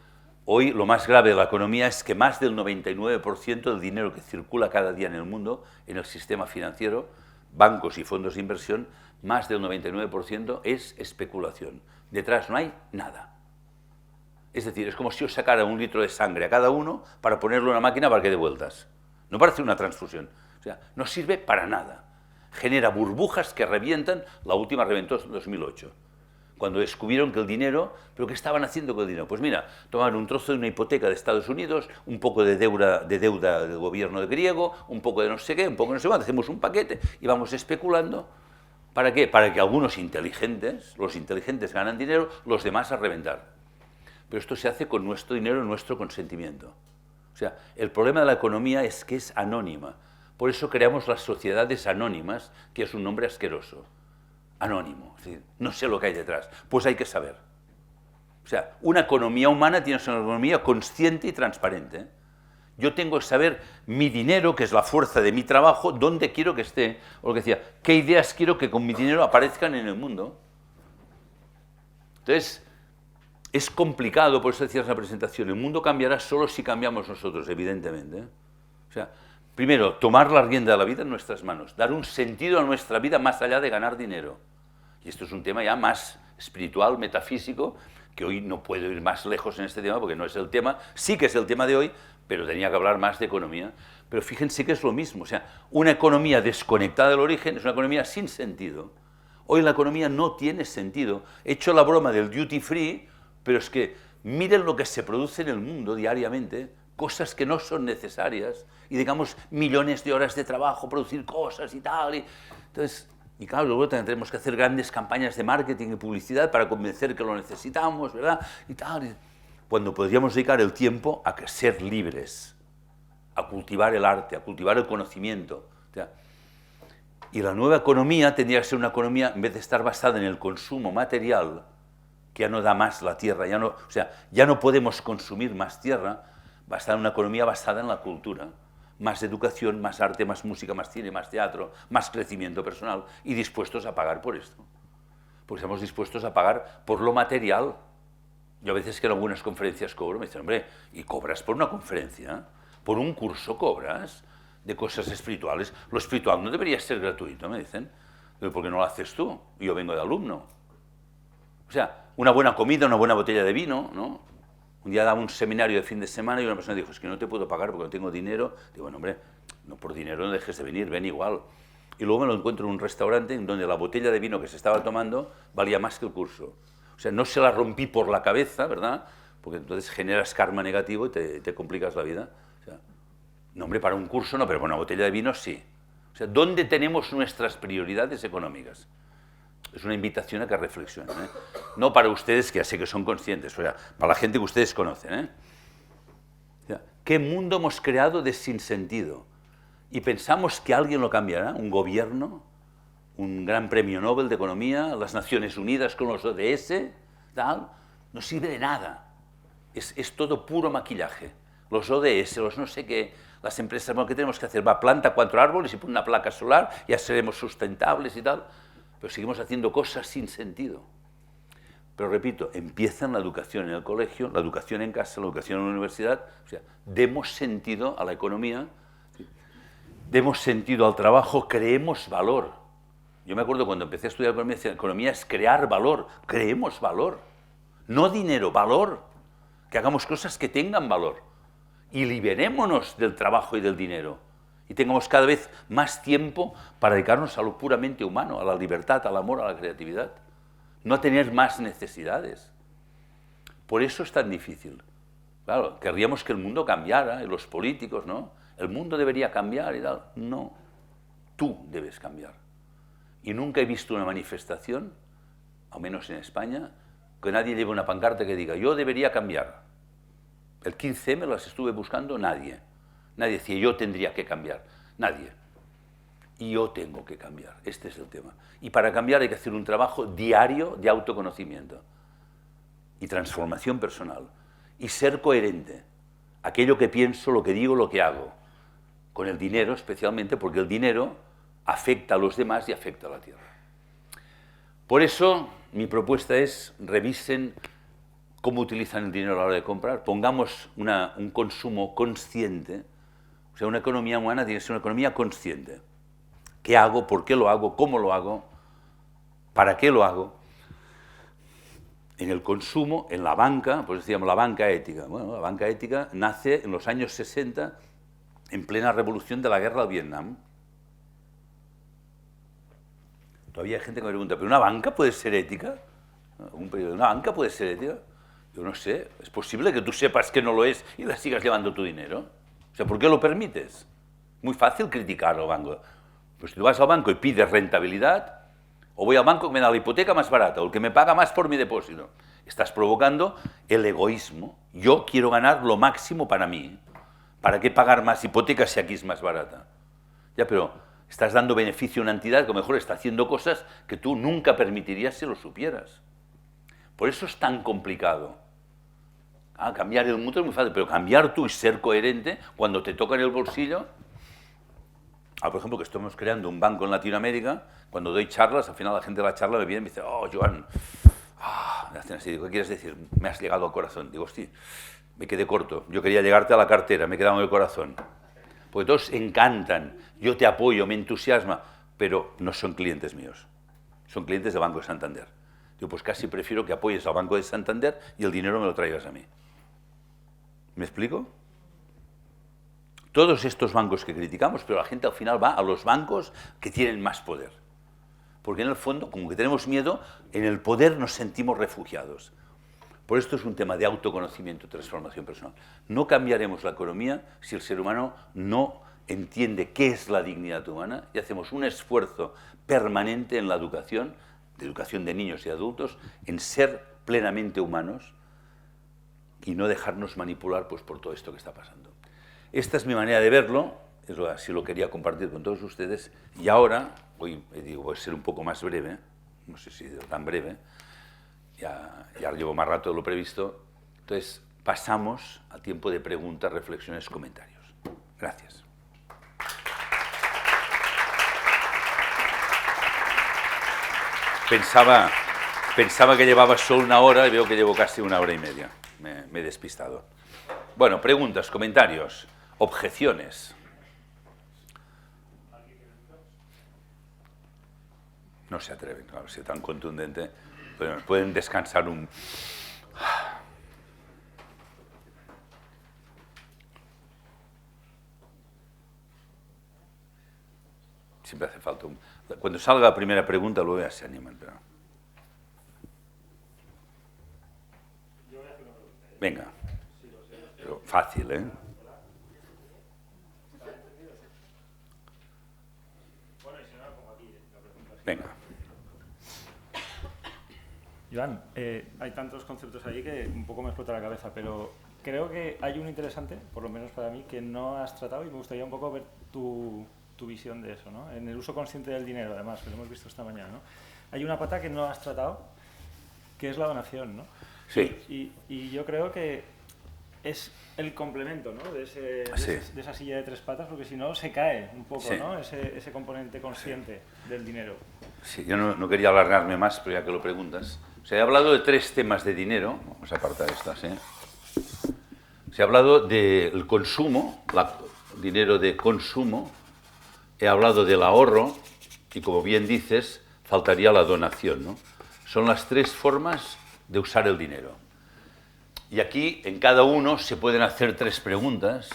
hoy lo más grave de la economía es que más del 99% del dinero que circula cada día en el mundo, en el sistema financiero, bancos y fondos de inversión, más del 99% es especulación. Detrás no hay nada. Es decir, es como si os sacara 1 litro de sangre a cada uno para ponerlo en una máquina para que dé vueltas. No parece una transfusión. O sea, no sirve para nada. Genera burbujas que revientan. La última reventó en 2008. Cuando descubrieron que el dinero, ¿pero qué estaban haciendo con el dinero? Pues mira, tomaron un trozo de una hipoteca de Estados Unidos, un poco de deuda del gobierno griego, un poco de no sé qué, un poco de no sé cuánto, hacemos un paquete y vamos especulando. ¿Para qué? Para que algunos inteligentes, los inteligentes ganan dinero, los demás a reventar. Pero esto se hace con nuestro dinero, nuestro consentimiento. O sea, el problema de la economía es que es anónima. Por eso creamos las sociedades anónimas, que es un nombre asqueroso. Anónimo, es decir, no sé lo que hay detrás. Pues hay que saber. O sea, una economía humana tiene que ser una economía consciente y transparente. Yo tengo que saber mi dinero, que es la fuerza de mi trabajo, dónde quiero que esté, o lo que decía, qué ideas quiero que con mi dinero aparezcan en el mundo. Entonces, es complicado, por eso decías en la presentación, el mundo cambiará solo si cambiamos nosotros, evidentemente. O sea, primero, tomar la rienda de la vida en nuestras manos, dar un sentido a nuestra vida más allá de ganar dinero. Y esto es un tema ya más espiritual, metafísico, que hoy no puedo ir más lejos en este tema porque no es el tema, sí que es el tema de hoy, pero tenía que hablar más de economía. Pero fíjense que es lo mismo, o sea, una economía desconectada del origen es una economía sin sentido. Hoy la economía no tiene sentido. He hecho la broma del duty free, pero es que miren lo que se produce en el mundo diariamente, cosas que no son necesarias, y digamos millones de horas de trabajo, producir cosas y tal. Entonces, y claro, luego tendremos que hacer grandes campañas de marketing y publicidad para convencer que lo necesitamos, ¿verdad? Y tal. Cuando podríamos dedicar el tiempo a ser libres, a cultivar el arte, a cultivar el conocimiento. O sea, y la nueva economía tendría que ser una economía, en vez de estar basada en el consumo material, que ya no da más la tierra, o sea, ya no podemos consumir más tierra, basada en una economía basada en la cultura, más educación, más arte, más música, más cine, más teatro, más crecimiento personal, y dispuestos a pagar por esto. Porque estamos dispuestos a pagar por lo material. Yo a veces que en algunas conferencias cobro, me dicen, hombre, ¿y cobras por una conferencia? ¿Por un curso cobras? De cosas espirituales. Lo espiritual no debería ser gratuito, me dicen. ¿Por qué no lo haces tú? Yo vengo de alumno. O sea, una buena comida, una buena botella de vino, ¿no? Un día daba un seminario de fin de semana y una persona dijo, es que no te puedo pagar porque no tengo dinero. Digo, bueno, hombre, no por dinero no dejes de venir, ven igual. Y luego me lo encuentro en un restaurante en donde la botella de vino que se estaba tomando valía más que el curso. O sea, no se la rompí por la cabeza, ¿verdad? Porque entonces generas karma negativo y te complicas la vida. O sea, no, hombre, para un curso no, pero para una botella de vino sí. O sea, ¿dónde tenemos nuestras prioridades económicas? Es una invitación a que reflexionen, ¿eh? No para ustedes, que ya sé que son conscientes, o sea, para la gente que ustedes conocen, ¿eh? O sea, ¿qué mundo hemos creado de sinsentido? Y pensamos que alguien lo cambiará, un gobierno, un gran premio Nobel de Economía, las Naciones Unidas con los ODS, tal, no sirve de nada. Es todo puro maquillaje. Los ODS, los no sé qué, las empresas, bueno, ¿qué tenemos que hacer? Va, planta 4 árboles y pone una placa solar, ya seremos sustentables y tal. Pero seguimos haciendo cosas sin sentido. Pero repito, empieza en la educación en el colegio, la educación en casa, la educación en la universidad. O sea, demos sentido a la economía, demos sentido al trabajo, creemos valor. Yo me acuerdo cuando empecé a estudiar economía, decía, economía es crear valor, creemos valor. No dinero, valor. Que hagamos cosas que tengan valor. Y liberémonos del trabajo y del dinero. Y tengamos cada vez más tiempo para dedicarnos a lo puramente humano, a la libertad, al amor, a la creatividad. No a tener más necesidades. Por eso es tan difícil. Claro, querríamos que el mundo cambiara, y los políticos, ¿no? El mundo debería cambiar y tal. No, tú debes cambiar. Y nunca he visto una manifestación, al menos en España, que nadie lleve una pancarta que diga, yo debería cambiar. El 15M las estuve buscando, nadie. Nadie decía, yo tendría que cambiar. Nadie. Y yo tengo que cambiar. Este es el tema. Y para cambiar hay que hacer un trabajo diario de autoconocimiento y transformación personal. y ser coherente. Aquello que pienso, lo que digo, lo que hago. Con el dinero especialmente, porque el dinero afecta a los demás y afecta a la tierra. Por eso, mi propuesta es, revisen cómo utilizan el dinero a la hora de comprar, pongamos un consumo consciente. O sea, una economía humana tiene que ser una economía consciente. ¿Qué hago? ¿Por qué lo hago? ¿Cómo lo hago? ¿Para qué lo hago? En el consumo, en la banca, pues decíamos la banca ética. Bueno, la banca ética nace en los años 60, en plena revolución de la guerra del Vietnam. Todavía hay gente que me pregunta, ¿pero una banca puede ser ética? ¿Una banca puede ser ética? Yo no sé, ¿es posible que tú sepas que no lo es y le sigas llevando tu dinero? O sea, ¿por qué lo permites? Muy fácil criticar al banco. Pues tú vas al banco y pides rentabilidad, o voy al banco que me da la hipoteca más barata, o el que me paga más por mi depósito. Estás provocando el egoísmo. Yo quiero ganar lo máximo para mí. ¿Para qué pagar más hipotecas si aquí es más barata? Ya, pero estás dando beneficio a una entidad que a lo mejor está haciendo cosas que tú nunca permitirías si lo supieras. Por eso es tan complicado. Cambiar el mutuo es muy fácil, pero cambiar tú y ser coherente cuando te toca en el bolsillo. Por ejemplo, que estamos creando un banco en Latinoamérica, cuando doy charlas, al final la gente de la charla me viene y me dice, oh, Joan, me hacen así, digo, ¿qué quieres decir? Me has llegado al corazón. Digo, hostia, me quedé corto, yo quería llegarte a la cartera, me he quedado en el corazón. Porque todos encantan, yo te apoyo, me entusiasma, pero no son clientes míos, son clientes del Banco de Santander. Digo, pues casi prefiero que apoyes al Banco de Santander y el dinero me lo traigas a mí. ¿Me explico? Todos estos bancos que criticamos, pero la gente al final va a los bancos que tienen más poder. Porque en el fondo, como que tenemos miedo, en el poder nos sentimos refugiados. Por esto es un tema de autoconocimiento y transformación personal. No cambiaremos la economía si el ser humano no entiende qué es la dignidad humana y hacemos un esfuerzo permanente en la educación de niños y adultos, en ser plenamente humanos y no dejarnos manipular pues, por todo esto que está pasando. Esta es mi manera de verlo, así lo quería compartir con todos ustedes, y ahora, voy a ser un poco más breve, no sé si tan breve, ya llevo más rato de lo previsto, entonces pasamos al tiempo de preguntas, reflexiones, comentarios. Gracias. Pensaba que llevaba solo una hora y veo que llevo casi una hora y media. Me he despistado. Bueno, preguntas, comentarios, objeciones. No se atreven, claro, si es tan contundente. Pero pueden descansar un... Siempre hace falta un... Cuando salga la primera pregunta, luego ya se animan. Pero... Venga. Pero fácil, ¿eh? Venga. Joan, hay tantos conceptos ahí que un poco me explota la cabeza, pero creo que hay uno interesante, por lo menos para mí, que no has tratado y me gustaría un poco ver tu visión de eso, ¿no? En el uso consciente del dinero, además, que lo hemos visto esta mañana, ¿no? Hay una pata que no has tratado, que es la donación, ¿no? Sí. Y yo creo que es el complemento, ¿no? de esa silla de tres patas, porque si no se cae un poco, sí, ¿no? Ese componente consciente, sí, del dinero. Sí, yo no quería alargarme más, pero ya que lo preguntas. O sea, he hablado de 3 temas de dinero, vamos a apartar estas, ¿eh? Se ha hablado del consumo, dinero de consumo, he hablado del ahorro y, como bien dices, faltaría la donación, ¿no? Son las 3 formas de usar el dinero. Y aquí, en cada uno, se pueden hacer 3 preguntas.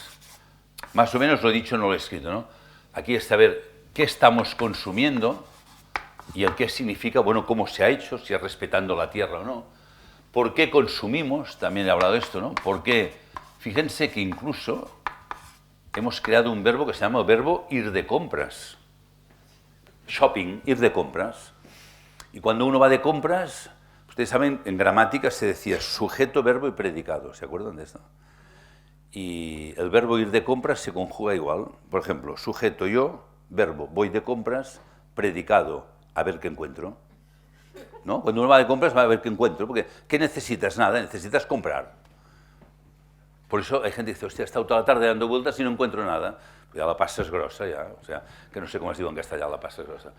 Más o menos lo he dicho, no lo he escrito, ¿no? Aquí es saber qué estamos consumiendo y el qué significa, bueno, cómo se ha hecho, si es respetando la tierra o no. ¿Por qué consumimos? También he hablado de esto, ¿no? ¿Por qué? Fíjense que incluso hemos creado un verbo que se llama verbo ir de compras. Shopping, ir de compras. Y cuando uno va de compras, ustedes saben, en gramática se decía sujeto, verbo y predicado. ¿Se acuerdan de esto? Y el verbo ir de compras se conjuga igual. Por ejemplo, sujeto yo, verbo voy de compras, predicado a ver qué encuentro. ¿No? Cuando uno va de compras va a ver qué encuentro, porque ¿qué necesitas? Nada, necesitas comprar. Por eso hay gente que dice, hostia, he estado toda la tarde dando vueltas y no encuentro nada. Pues ya la pasta es grosa, ya. O sea, que no sé cómo es digo en castellano, la pasta es grosa.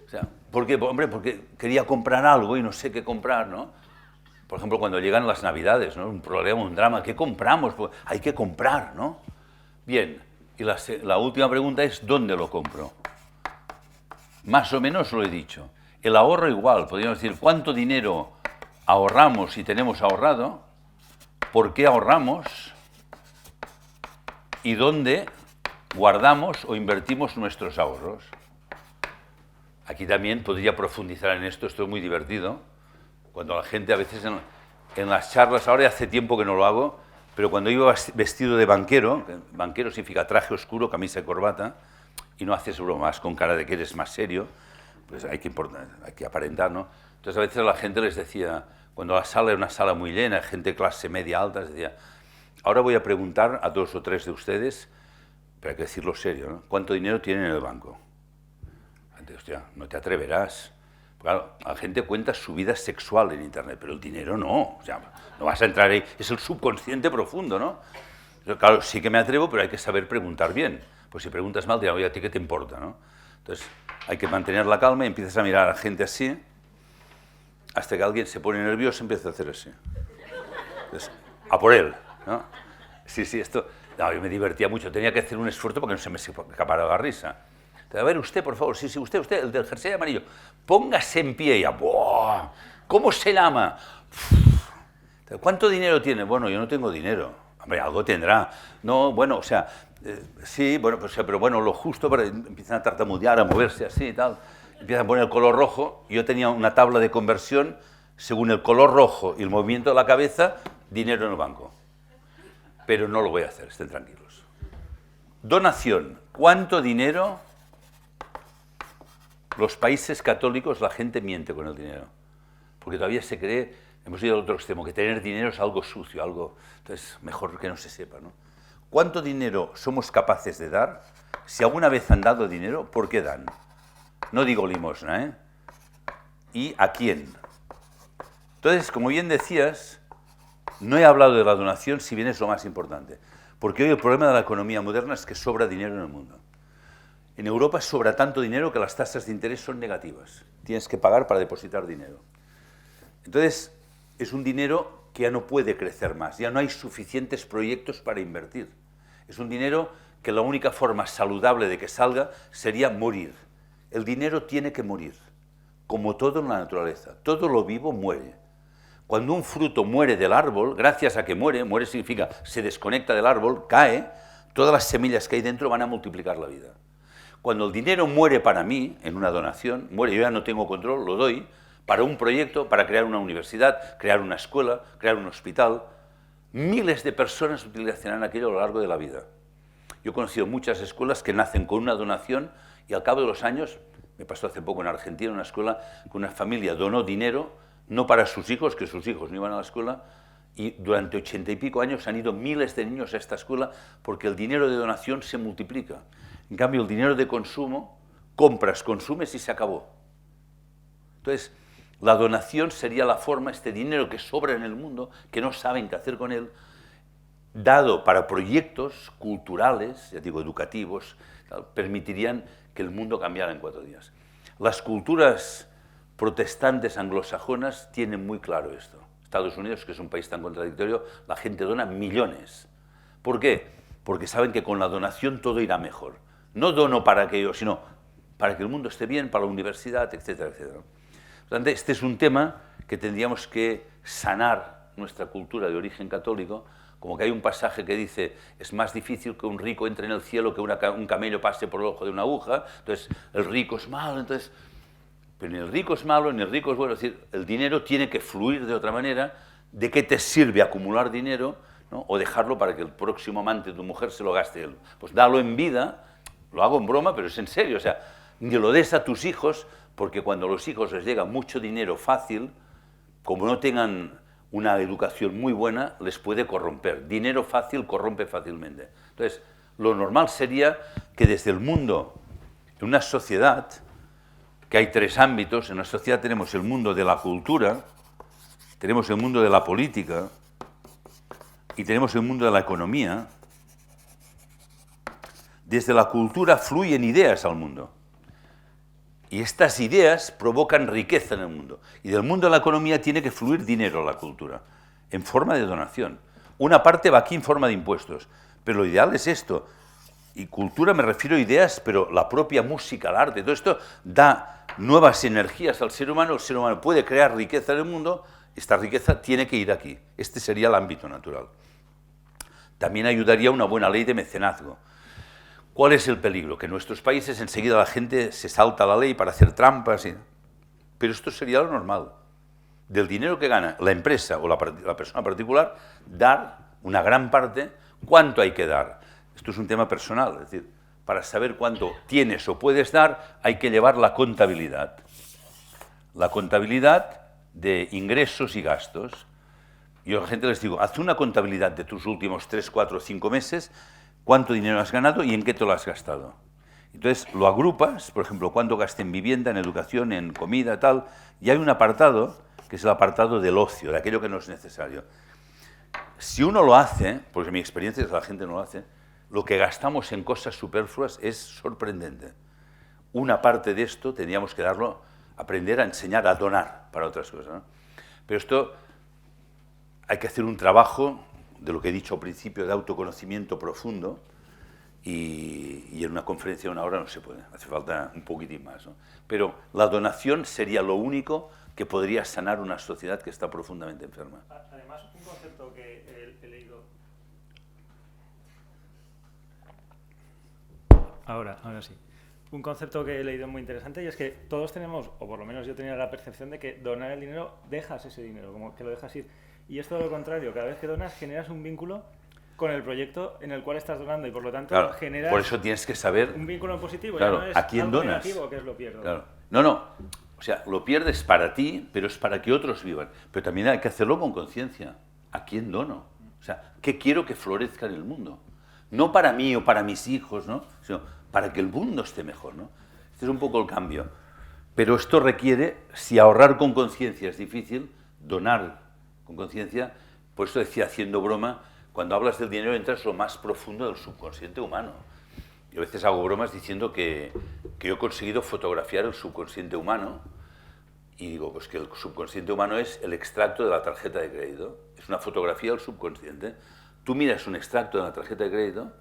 O sea, ¿por qué? Hombre, porque quería comprar algo y no sé qué comprar, ¿no? Por ejemplo, cuando llegan las Navidades, ¿no? Un problema, un drama, ¿qué compramos? Pues hay que comprar, ¿no? Bien, y la última pregunta es, ¿dónde lo compro? Más o menos lo he dicho. El ahorro igual, podríamos decir, ¿cuánto dinero ahorramos y tenemos ahorrado? ¿Por qué ahorramos? ¿Y dónde guardamos o invertimos nuestros ahorros? Aquí también podría profundizar en esto es muy divertido. Cuando la gente a veces en las charlas, ahora hace tiempo que no lo hago, pero cuando iba vestido de banquero, banquero significa traje oscuro, camisa y corbata, y no haces bromas con cara de que eres más serio, pues hay que aparentar, ¿no? Entonces a veces a la gente les decía, cuando la sala era una sala muy llena, gente de clase media alta, les decía, ahora voy a preguntar a 2 o 3 de ustedes, pero hay que decirlo serio, ¿no? ¿Cuánto dinero tienen en el banco? Entonces, hostia, no te atreverás. Claro, la gente cuenta su vida sexual en Internet, pero el dinero no. O sea, no vas a entrar ahí. Es el subconsciente profundo, ¿no? Claro, sí que me atrevo, pero hay que saber preguntar bien. Pues si preguntas mal, te dirán, oye, ¿a ti qué te importa, no? Entonces, hay que mantener la calma y empiezas a mirar a la gente así, hasta que alguien se pone nervioso y empieza a hacer así. Entonces, a por él, ¿no? Sí, esto... No, yo me divertía mucho, tenía que hacer un esfuerzo porque no se me escapara la risa. A ver, usted, por favor, sí, usted, el del jersey amarillo, póngase en pie ya. ¡Buah! ¿Cómo se llama? ¿Cuánto dinero tiene? Bueno, yo no tengo dinero. Hombre, algo tendrá. No, bueno, o sea, sí, bueno, pues, pero bueno, lo justo para empiezan a tartamudear, a moverse así y tal. Empiezan a poner el color rojo. Yo tenía una tabla de conversión, según el color rojo y el movimiento de la cabeza, dinero en el banco. Pero no lo voy a hacer, estén tranquilos. Donación. ¿Cuánto dinero? Los países católicos, la gente miente con el dinero. Porque todavía se cree, hemos ido al otro extremo, que tener dinero es algo sucio, algo... Entonces, mejor que no se sepa, ¿no? ¿Cuánto dinero somos capaces de dar? Si alguna vez han dado dinero, ¿por qué dan? No digo limosna, ¿eh? ¿Y a quién? Entonces, como bien decías, no he hablado de la donación, si bien es lo más importante. Porque hoy el problema de la economía moderna es que sobra dinero en el mundo. En Europa sobra tanto dinero que las tasas de interés son negativas. Tienes que pagar para depositar dinero. Entonces, es un dinero que ya no puede crecer más, ya no hay suficientes proyectos para invertir. Es un dinero que la única forma saludable de que salga sería morir. El dinero tiene que morir, como todo en la naturaleza. Todo lo vivo muere. Cuando un fruto muere del árbol, gracias a que muere significa se desconecta del árbol, cae, todas las semillas que hay dentro van a multiplicar la vida. Cuando el dinero muere para mí, en una donación, muere, yo ya no tengo control, lo doy, para un proyecto, para crear una universidad, crear una escuela, crear un hospital. Miles de personas utilizarán aquello a lo largo de la vida. Yo he conocido muchas escuelas que nacen con una donación y al cabo de los años, me pasó hace poco en Argentina, una escuela que una familia donó dinero, no para sus hijos, que sus hijos no iban a la escuela, y durante 80 y pico años han ido miles de niños a esta escuela porque el dinero de donación se multiplica. En cambio, el dinero de consumo, compras, consumes y se acabó. Entonces, la donación sería la forma, este dinero que sobra en el mundo, que no saben qué hacer con él, dado para proyectos culturales, ya digo, educativos, permitirían que el mundo cambiara en 4 días. Las culturas protestantes anglosajonas tienen muy claro esto. Estados Unidos, que es un país tan contradictorio, la gente dona millones. ¿Por qué? Porque saben que con la donación todo irá mejor. No dono para aquello, sino para que el mundo esté bien, para la universidad, etcétera, etcétera. Por tanto, este es un tema que tendríamos que sanar nuestra cultura de origen católico, como que hay un pasaje que dice, es más difícil que un rico entre en el cielo que un camello pase por el ojo de una aguja, entonces el rico es malo, entonces... Pero ni el rico es malo, ni el rico es bueno, es decir, el dinero tiene que fluir de otra manera. ¿De qué te sirve acumular dinero, ¿no? O dejarlo para que el próximo amante de tu mujer se lo gaste él? Pues dalo en vida, lo hago en broma, pero es en serio, o sea, ni lo des a tus hijos, porque cuando a los hijos les llega mucho dinero fácil, como no tengan una educación muy buena, les puede corromper. Dinero fácil corrompe fácilmente. Entonces, lo normal sería que desde el mundo, en una sociedad, que hay 3 ámbitos, en la sociedad tenemos el mundo de la cultura, tenemos el mundo de la política y tenemos el mundo de la economía, desde la cultura fluyen ideas al mundo. Y estas ideas provocan riqueza en el mundo. Y del mundo de la economía tiene que fluir dinero a la cultura, en forma de donación. Una parte va aquí en forma de impuestos, pero lo ideal es esto. Y cultura me refiero a ideas, pero la propia música, el arte, todo esto da nuevas energías al ser humano. El ser humano puede crear riqueza en el mundo, esta riqueza tiene que ir aquí. Este sería el ámbito natural. También ayudaría una buena ley de mecenazgo. ¿Cuál es el peligro? Que en nuestros países enseguida la gente se salta la ley para hacer trampas. Pero esto sería lo normal. Del dinero que gana la empresa o la persona particular, dar una gran parte. ¿Cuánto hay que dar? Esto es un tema personal, es decir, para saber cuánto tienes o puedes dar, hay que llevar la contabilidad. La contabilidad de ingresos y gastos. Yo a la gente les digo, haz una contabilidad de tus últimos 3, 4, 5 meses, cuánto dinero has ganado y en qué te lo has gastado. Entonces lo agrupas, por ejemplo, cuánto gasté en vivienda, en educación, en comida, tal, y hay un apartado, que es el apartado del ocio, de aquello que no es necesario. Si uno lo hace, porque mi experiencia es que la gente no lo hace, lo que gastamos en cosas superfluas es sorprendente. Una parte de esto tendríamos que darlo, aprender a enseñar a donar para otras cosas, ¿no? Pero esto hay que hacer un trabajo, de lo que he dicho al principio, de autoconocimiento profundo, y en una conferencia de 1 hora no se puede, hace falta un poquitín más, ¿no? Pero la donación sería lo único que podría sanar una sociedad que está profundamente enferma. Además, un concepto que he leído... Ahora sí. Un concepto que he leído muy interesante y es que todos tenemos, o por lo menos yo tenía la percepción de que donar el dinero, dejas ese dinero, como que lo dejas ir. Y es todo lo contrario, cada vez que donas generas un vínculo con el proyecto en el cual estás donando y por lo tanto claro, generas por eso tienes que saber un vínculo positivo, claro, ya no es a quién algo donas. negativo que es lo pierdo. Claro. No, o sea, lo pierdes para ti, pero es para que otros vivan. Pero también hay que hacerlo con conciencia. ¿A quién dono? O sea, ¿qué quiero que florezca en el mundo? No para mí o para mis hijos, ¿no? Sino para que el mundo esté mejor, ¿no? Este es un poco el cambio. Pero esto requiere, si ahorrar con conciencia es difícil, donar con conciencia. Por eso decía, haciendo broma, cuando hablas del dinero entras lo más profundo del subconsciente humano. Yo a veces hago bromas diciendo que yo he conseguido fotografiar el subconsciente humano y digo, pues que el subconsciente humano es el extracto de la tarjeta de crédito. Es una fotografía del subconsciente. Tú miras un extracto de la tarjeta de crédito,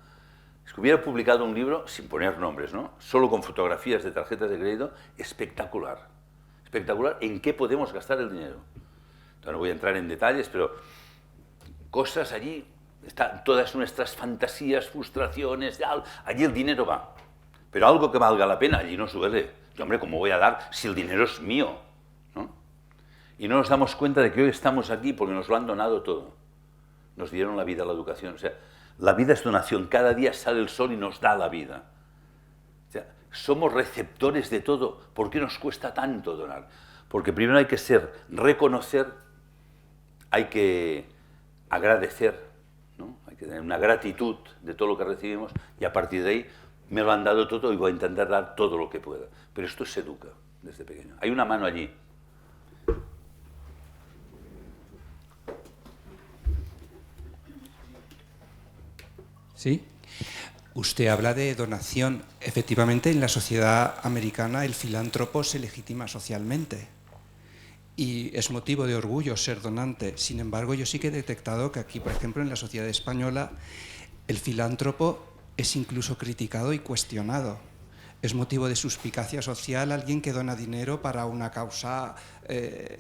es que hubiera publicado un libro sin poner nombres, ¿no? Solo con fotografías de tarjetas de crédito, espectacular. Espectacular en qué podemos gastar el dinero. Entonces, no voy a entrar en detalles, pero cosas allí, están todas nuestras fantasías, frustraciones, allí el dinero va. Pero algo que valga la pena, allí no suele. Y hombre, ¿cómo voy a dar si el dinero es mío? ¿No? Y no nos damos cuenta de que hoy estamos aquí porque nos lo han donado todo. Nos dieron la vida, la educación. O sea, la vida es donación. Cada día sale el sol y nos da la vida. O sea, somos receptores de todo. ¿Por qué nos cuesta tanto donar? Porque primero hay que reconocer, hay que agradecer, ¿no? Hay que tener una gratitud de todo lo que recibimos y a partir de ahí me lo han dado todo y voy a intentar dar todo lo que pueda. Pero esto se educa desde pequeño. Hay una mano allí. Sí. Usted habla de donación. Efectivamente, en la sociedad americana el filántropo se legitima socialmente y es motivo de orgullo ser donante. Sin embargo, yo sí que he detectado que aquí, por ejemplo, en la sociedad española, el filántropo es incluso criticado y cuestionado. Es motivo de suspicacia social alguien que dona dinero para una causa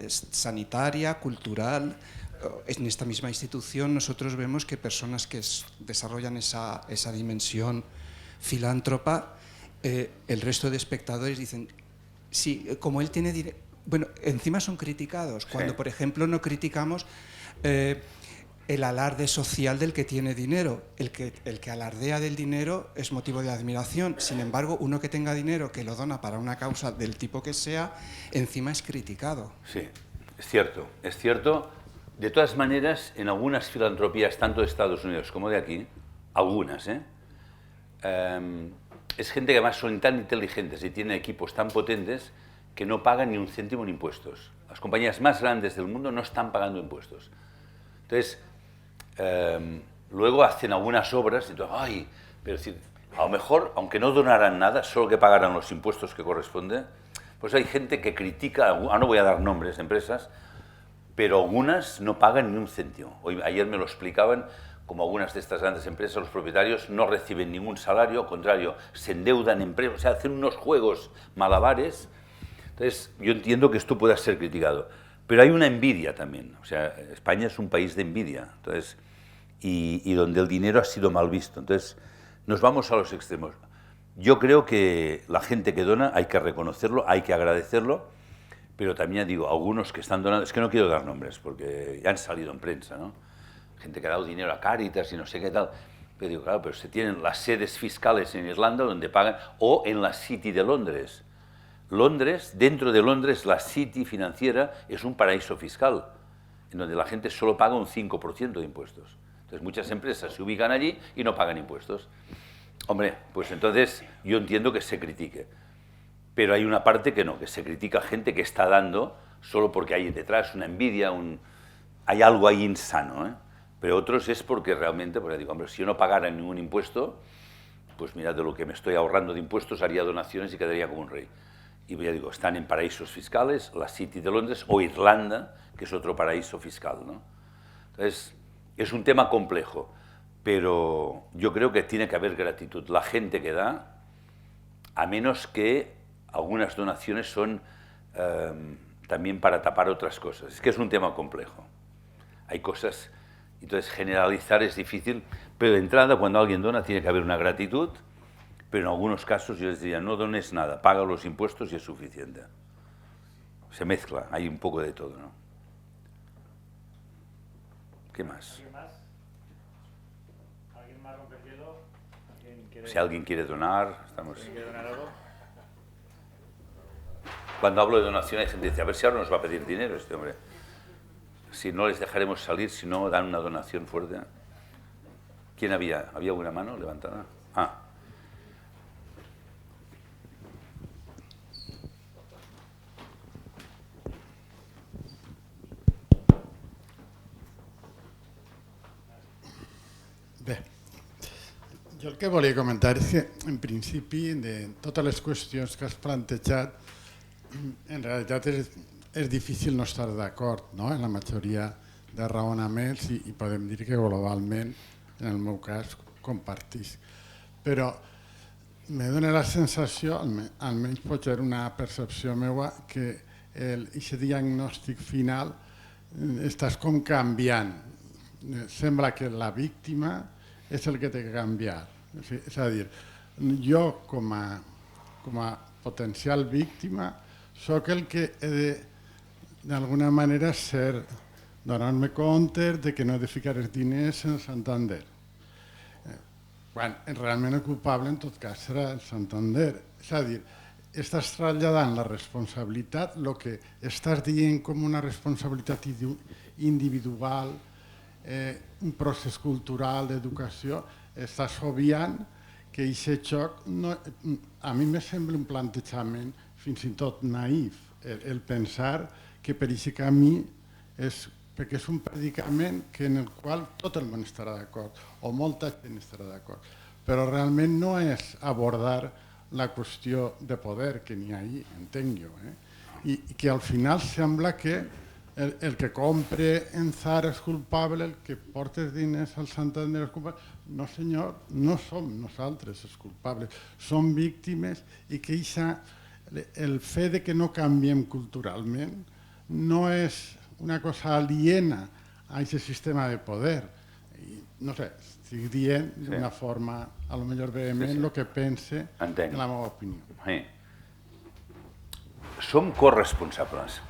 sanitaria, cultural. En esta misma institución nosotros vemos que personas que desarrollan esa dimensión filántropa, el resto de espectadores dicen, sí, como él tiene dinero... Bueno, encima son criticados, cuando sí. Por ejemplo no criticamos el alarde social del que tiene dinero. El que alardea del dinero es motivo de admiración. Sin embargo, uno que tenga dinero, que lo dona para una causa del tipo que sea, encima es criticado. Sí, es cierto, es cierto. De todas maneras, en algunas filantropías, tanto de Estados Unidos como de aquí, algunas, es gente que además son tan inteligentes y tienen equipos tan potentes que no pagan ni un céntimo en impuestos. Las compañías más grandes del mundo no están pagando impuestos. Entonces, luego hacen algunas obras y todo, ay, pero decir, a lo mejor, aunque no donaran nada, solo que pagaran los impuestos que corresponden, pues hay gente que critica, no voy a dar nombres de empresas, pero algunas no pagan ni un céntimo. Ayer me lo explicaban, como algunas de estas grandes empresas, los propietarios no reciben ningún salario, al contrario, se endeudan en empresas, o sea, hacen unos juegos malabares. Entonces, yo entiendo que esto pueda ser criticado, pero hay una envidia también. O sea, España es un país de envidia, entonces, y donde el dinero ha sido mal visto. Entonces, nos vamos a los extremos. Yo creo que la gente que dona hay que reconocerlo, hay que agradecerlo, pero también digo, algunos que están donando, es que no quiero dar nombres porque ya han salido en prensa, ¿no? Gente que ha dado dinero a Cáritas y no sé qué tal. Pero digo, claro, pero se tienen las sedes fiscales en Irlanda donde pagan, o en la City de Londres. Londres, dentro de Londres, la City financiera es un paraíso fiscal, en donde la gente solo paga un 5% de impuestos. Entonces muchas empresas se ubican allí y no pagan impuestos. Hombre, pues entonces yo entiendo que se critique. Pero hay una parte que no, que se critica gente que está dando solo porque hay detrás una envidia, hay algo ahí insano, ¿eh? Pero otros es porque realmente, porque digo, hombre, si yo no pagara ningún impuesto, pues mira, de lo que me estoy ahorrando de impuestos haría donaciones y quedaría como un rey. Y ya digo, están en paraísos fiscales, la City de Londres o Irlanda, que es otro paraíso fiscal, ¿no? Entonces, es un tema complejo, pero yo creo que tiene que haber gratitud. La gente que da, a menos que algunas donaciones son también para tapar otras cosas. Es que es un tema complejo. Hay cosas, entonces generalizar es difícil, pero de entrada cuando alguien dona tiene que haber una gratitud, pero en algunos casos yo les diría, no dones nada, paga los impuestos y es suficiente. Se mezcla, hay un poco de todo, ¿no? ¿Qué más? ¿Alguien más rompe el hielo? Si alguien quiere donar, estamos... ¿Quiere donar algo? Cuando hablo de donación hay gente que dice, a ver si ahora nos va a pedir dinero este hombre. Si no les dejaremos salir, si no dan una donación fuerte. ¿Quién había? ¿Había una mano levantada? Ah. Bé, jo el que volia comentar és que, en principi, de totes les qüestions que has plantejat, en realitat és difícil no estar d'acord, no?, en la majoria de raonaments i podem dir que globalment, en el meu cas, compartís. Però me dona la sensació, almenys pot ser una percepció meva, que aquest diagnòstic final estàs com canviant. Sembla que la víctima és el que té que canviar. És a dir, jo com a potencial víctima sóc el que he de, d'alguna manera, donar-me compte de que no he de ficar els diners en Santander. Quan realment el culpable en tot cas serà el Santander. És a dir, estàs traslladant la responsabilitat, el que estàs dient com una responsabilitat individual, un procés cultural d'educació, estàs obviant que aquest xoc, a mi me sembla un plantejament fins i tot naïf, el pensar que per aquest camí és perquè és un predicament en el qual tot el món estarà d'acord, o molta gent estarà d'acord, però realment no és abordar la qüestió de poder que n'hi ha ahí, entenc jo, i que al final sembla que el que compre en Zara és culpable, el que porta els diners al Santander és culpable. No, senyor, no som nosaltres els culpables, som víctimes i que el fet de que no canviem culturalment no és una cosa aliena a aquest sistema de poder. No sé, estic dient d'una forma a lo millor vehement el que pense en la meva opinió. Som corresponsables.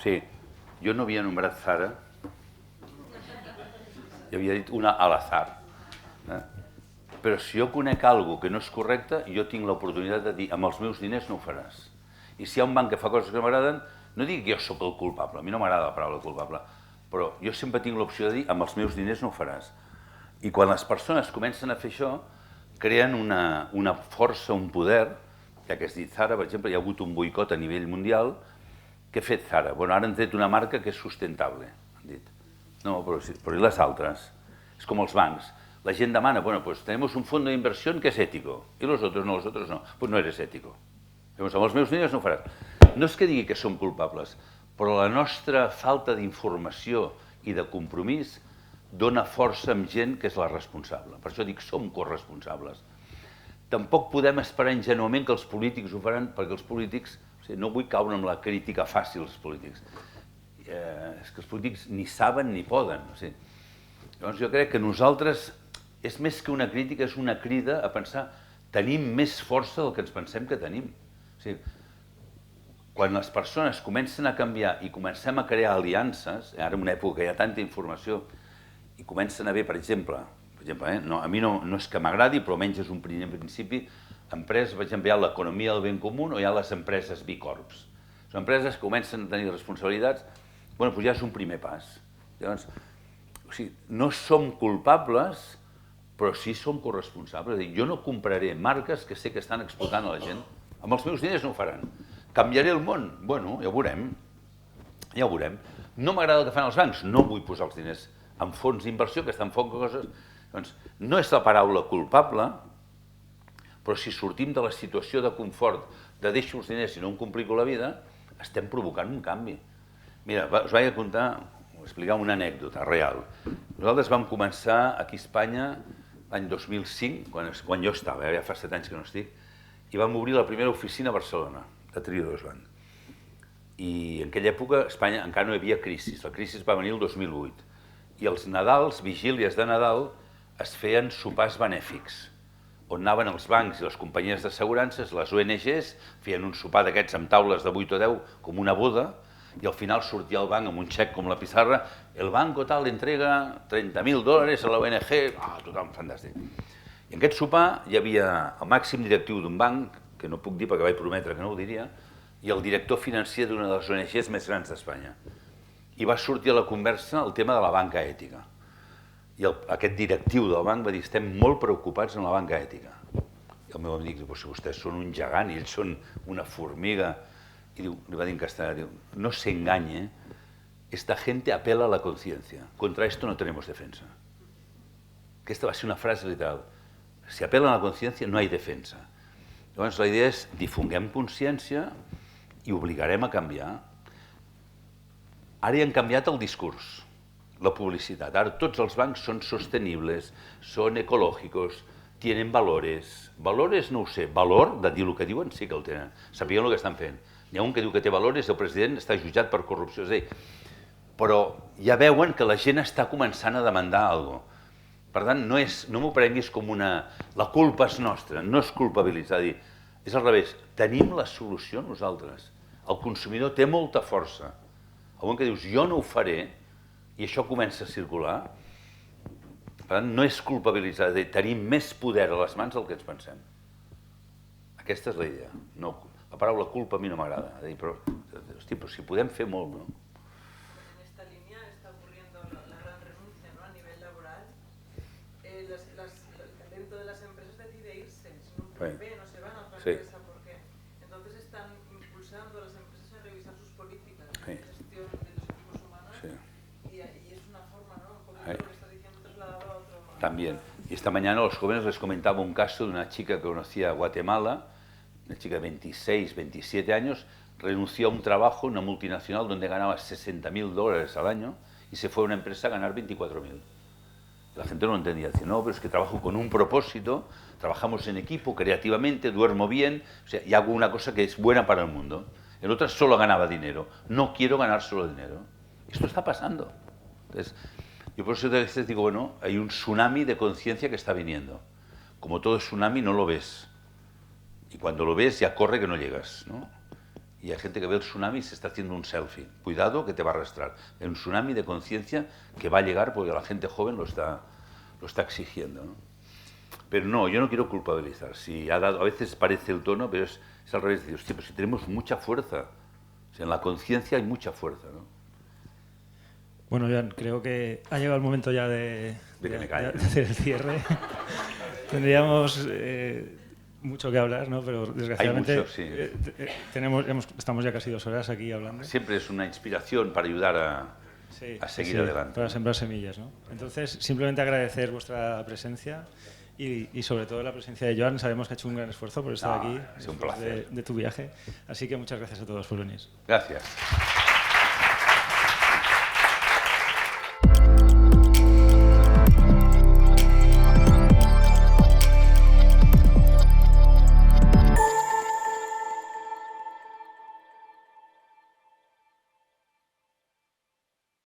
Sí. Jo no havia nombrat Zara, i havia dit una a l'azar. Però si jo conec alguna cosa que no és correcta, jo tinc l'oportunitat de dir, amb els meus diners no ho faràs. I si hi ha un banc que fa coses que no m'agraden, no dic que jo sóc el culpable, a mi no m'agrada la paraula culpable, però jo sempre tinc l'opció de dir, amb els meus diners no ho faràs. I quan les persones comencen a fer això, creen una força, un poder, ja que has dit Zara, per exemple, hi ha hagut un boicot a nivell mundial. Què ha fet Zara? Bueno, ara han tret una marca que és sustentable, han dit. No, però i les altres? Es como els bancs. La gent demana, bueno, pues tenemos un fondo de inversión que es ético. Y los otros no, Pues no eres ético. Llavors, amb els meus diners no ho faràs. No és que digui que som culpables, però la nostra falta d'informació i de compromís dona força amb gent que és la responsable. Per això dic, som corresponsables. Tampoc podem esperar ingenuament que els polítics ho faran, perquè els polítics, no vull caure en la crítica fàcil als polítics, és que els polítics ni saben ni poden. Llavors jo crec que nosaltres, és més que una crítica, és una crida a pensar tenim més força del que ens pensem que tenim. Quan les persones comencen a canviar i comencem a crear aliances, ara en una època que hi ha tanta informació, i comencen a haver, per exemple, a mi no és que m'agradi, però almenys és un primer principi, empreses, per exemple, hi ha l'economia del ben comú o hi ha les empreses B Corps. Són empreses que comencen a tenir responsabilitats, doncs ja és un primer pas. Llavors, no som culpables, però sí som corresponsables. Jo no compraré marques que sé que estan explotant a la gent. Amb els meus diners no ho faran. Canviaré el món? Bueno, ja ho veurem. Ja ho veurem. No m'agrada el que fan els bancs? No vull posar els diners en fons d'inversió que estan fent coses. Doncs no és la paraula culpable, però si sortim de la situació de confort de deixo els diners i no em complico la vida, estem provocant un canvi. Mira, us vaig explicar una anècdota real. Nosaltres vam començar aquí a Espanya l'any 2005, quan jo estava, ja fa 7 anys que no estic, i vam obrir la primera oficina a Barcelona, de Triodos Bank. I en aquella època a Espanya encara no hi havia crisi, la crisi va venir el 2008. I els Nadals, vigílies de Nadal, es feien sopars benèfics, on anaven els bancs i les companyies d'assegurances, les ONGs, feien un sopar d'aquests amb taules de 8 o 10, com una boda, i al final sortia el banc amb un xec com la pissarra, el banco tal entrega $30.000 a la ONG, tothom fantàstic. I en aquest sopar hi havia el màxim directiu d'un banc, que no puc dir perquè vaig prometre que no ho diria, i el director financer d'una de les ONGs més grans d'Espanya. I va sortir a la conversa el tema de la banca ètica. I aquest directiu del banc va dir, estem molt preocupats en la banca ètica. I el meu amic diu, si vostès són un gegant i ells són una formiga. I li va dir en castellà, no se engañe, esta gente apela a la conciencia. Contra esto no tenemos defensa. Aquesta va ser una frase literal. Si apela a la conciencia no hay defensa. Llavors la idea és difonguem consciència i obligarem a canviar. Ara hi han canviat el discurs, la publicitat. Ara tots els bancs són sostenibles, són ecològicos, tienen valores. Valores no ho sé, valor de dir el que diuen sí que el tenen, sapiguen el que estan fent. Hi ha un que diu que té valores i el president està jutjat per corrupció. És a dir, però ja veuen que la gent està començant a demandar alguna cosa. Per tant, no m'ho prenguis com la culpa és nostra, no és culpabilitzar. És al revés, tenim la solució nosaltres. El consumidor té molta força. Algun que dius, jo no ho faré, i això comença a circular. Per tant, no és culpabilitzar, tenim més poder a les mans del que ens pensem. Aquesta és la idea. La paraula culpa a mi no m'agrada. Però si podem fer molt, no? En esta línea está ocurriendo la gran renuncia, ¿no? A nivel laboral. Dentro de las empresas decide irse, si no no se van a otra empresa, porque entonces están impulsando a las empresas a revisar sus políticas de gestión de los equipos humanos y es una forma, ¿no? Un poco lo que estás diciendo trasladado a otro. También. Y esta mañana a los jóvenes les comentaba un caso de una chica que conocía a Guatemala, una chica de 26, 27 años, renunció a un trabajo en una multinacional donde ganaba $60.000 al año y se fue a una empresa a ganar 24.000. La gente no lo entendía, decía, no, pero es que trabajo con un propósito, trabajamos en equipo, creativamente, duermo bien, y hago una cosa que es buena para el mundo. En otras solo ganaba dinero, no quiero ganar solo dinero. Esto está pasando. Entonces, yo por eso te digo, bueno, hay un tsunami de conciencia que está viniendo. Como todo tsunami no lo ves. Y cuando lo ves ya corre que no llegas, ¿no? Y hay gente que ve el tsunami y se está haciendo un selfie. Cuidado que te va a arrastrar. Hay un tsunami de conciencia que va a llegar porque la gente joven lo está exigiendo, ¿no? Pero no, yo no quiero culpabilizar. A veces parece el tono, pero es al revés. Digo, hostia, pues si tenemos mucha fuerza. En la conciencia hay mucha fuerza, ¿no? Bueno, Joan, creo que ha llegado el momento ya de hacer el cierre. Tendríamos mucho que hablar, ¿no? Pero desgraciadamente hay mucho, sí. estamos ya casi 2 horas aquí hablando. Siempre es una inspiración para ayudar a seguir adelante. Para sembrar semillas, ¿no? Entonces, simplemente agradecer vuestra presencia y sobre todo la presencia de Joan. Sabemos que ha hecho un gran esfuerzo por estar aquí Es un placer. de tu viaje. Así que muchas gracias a todos por venir. Gracias.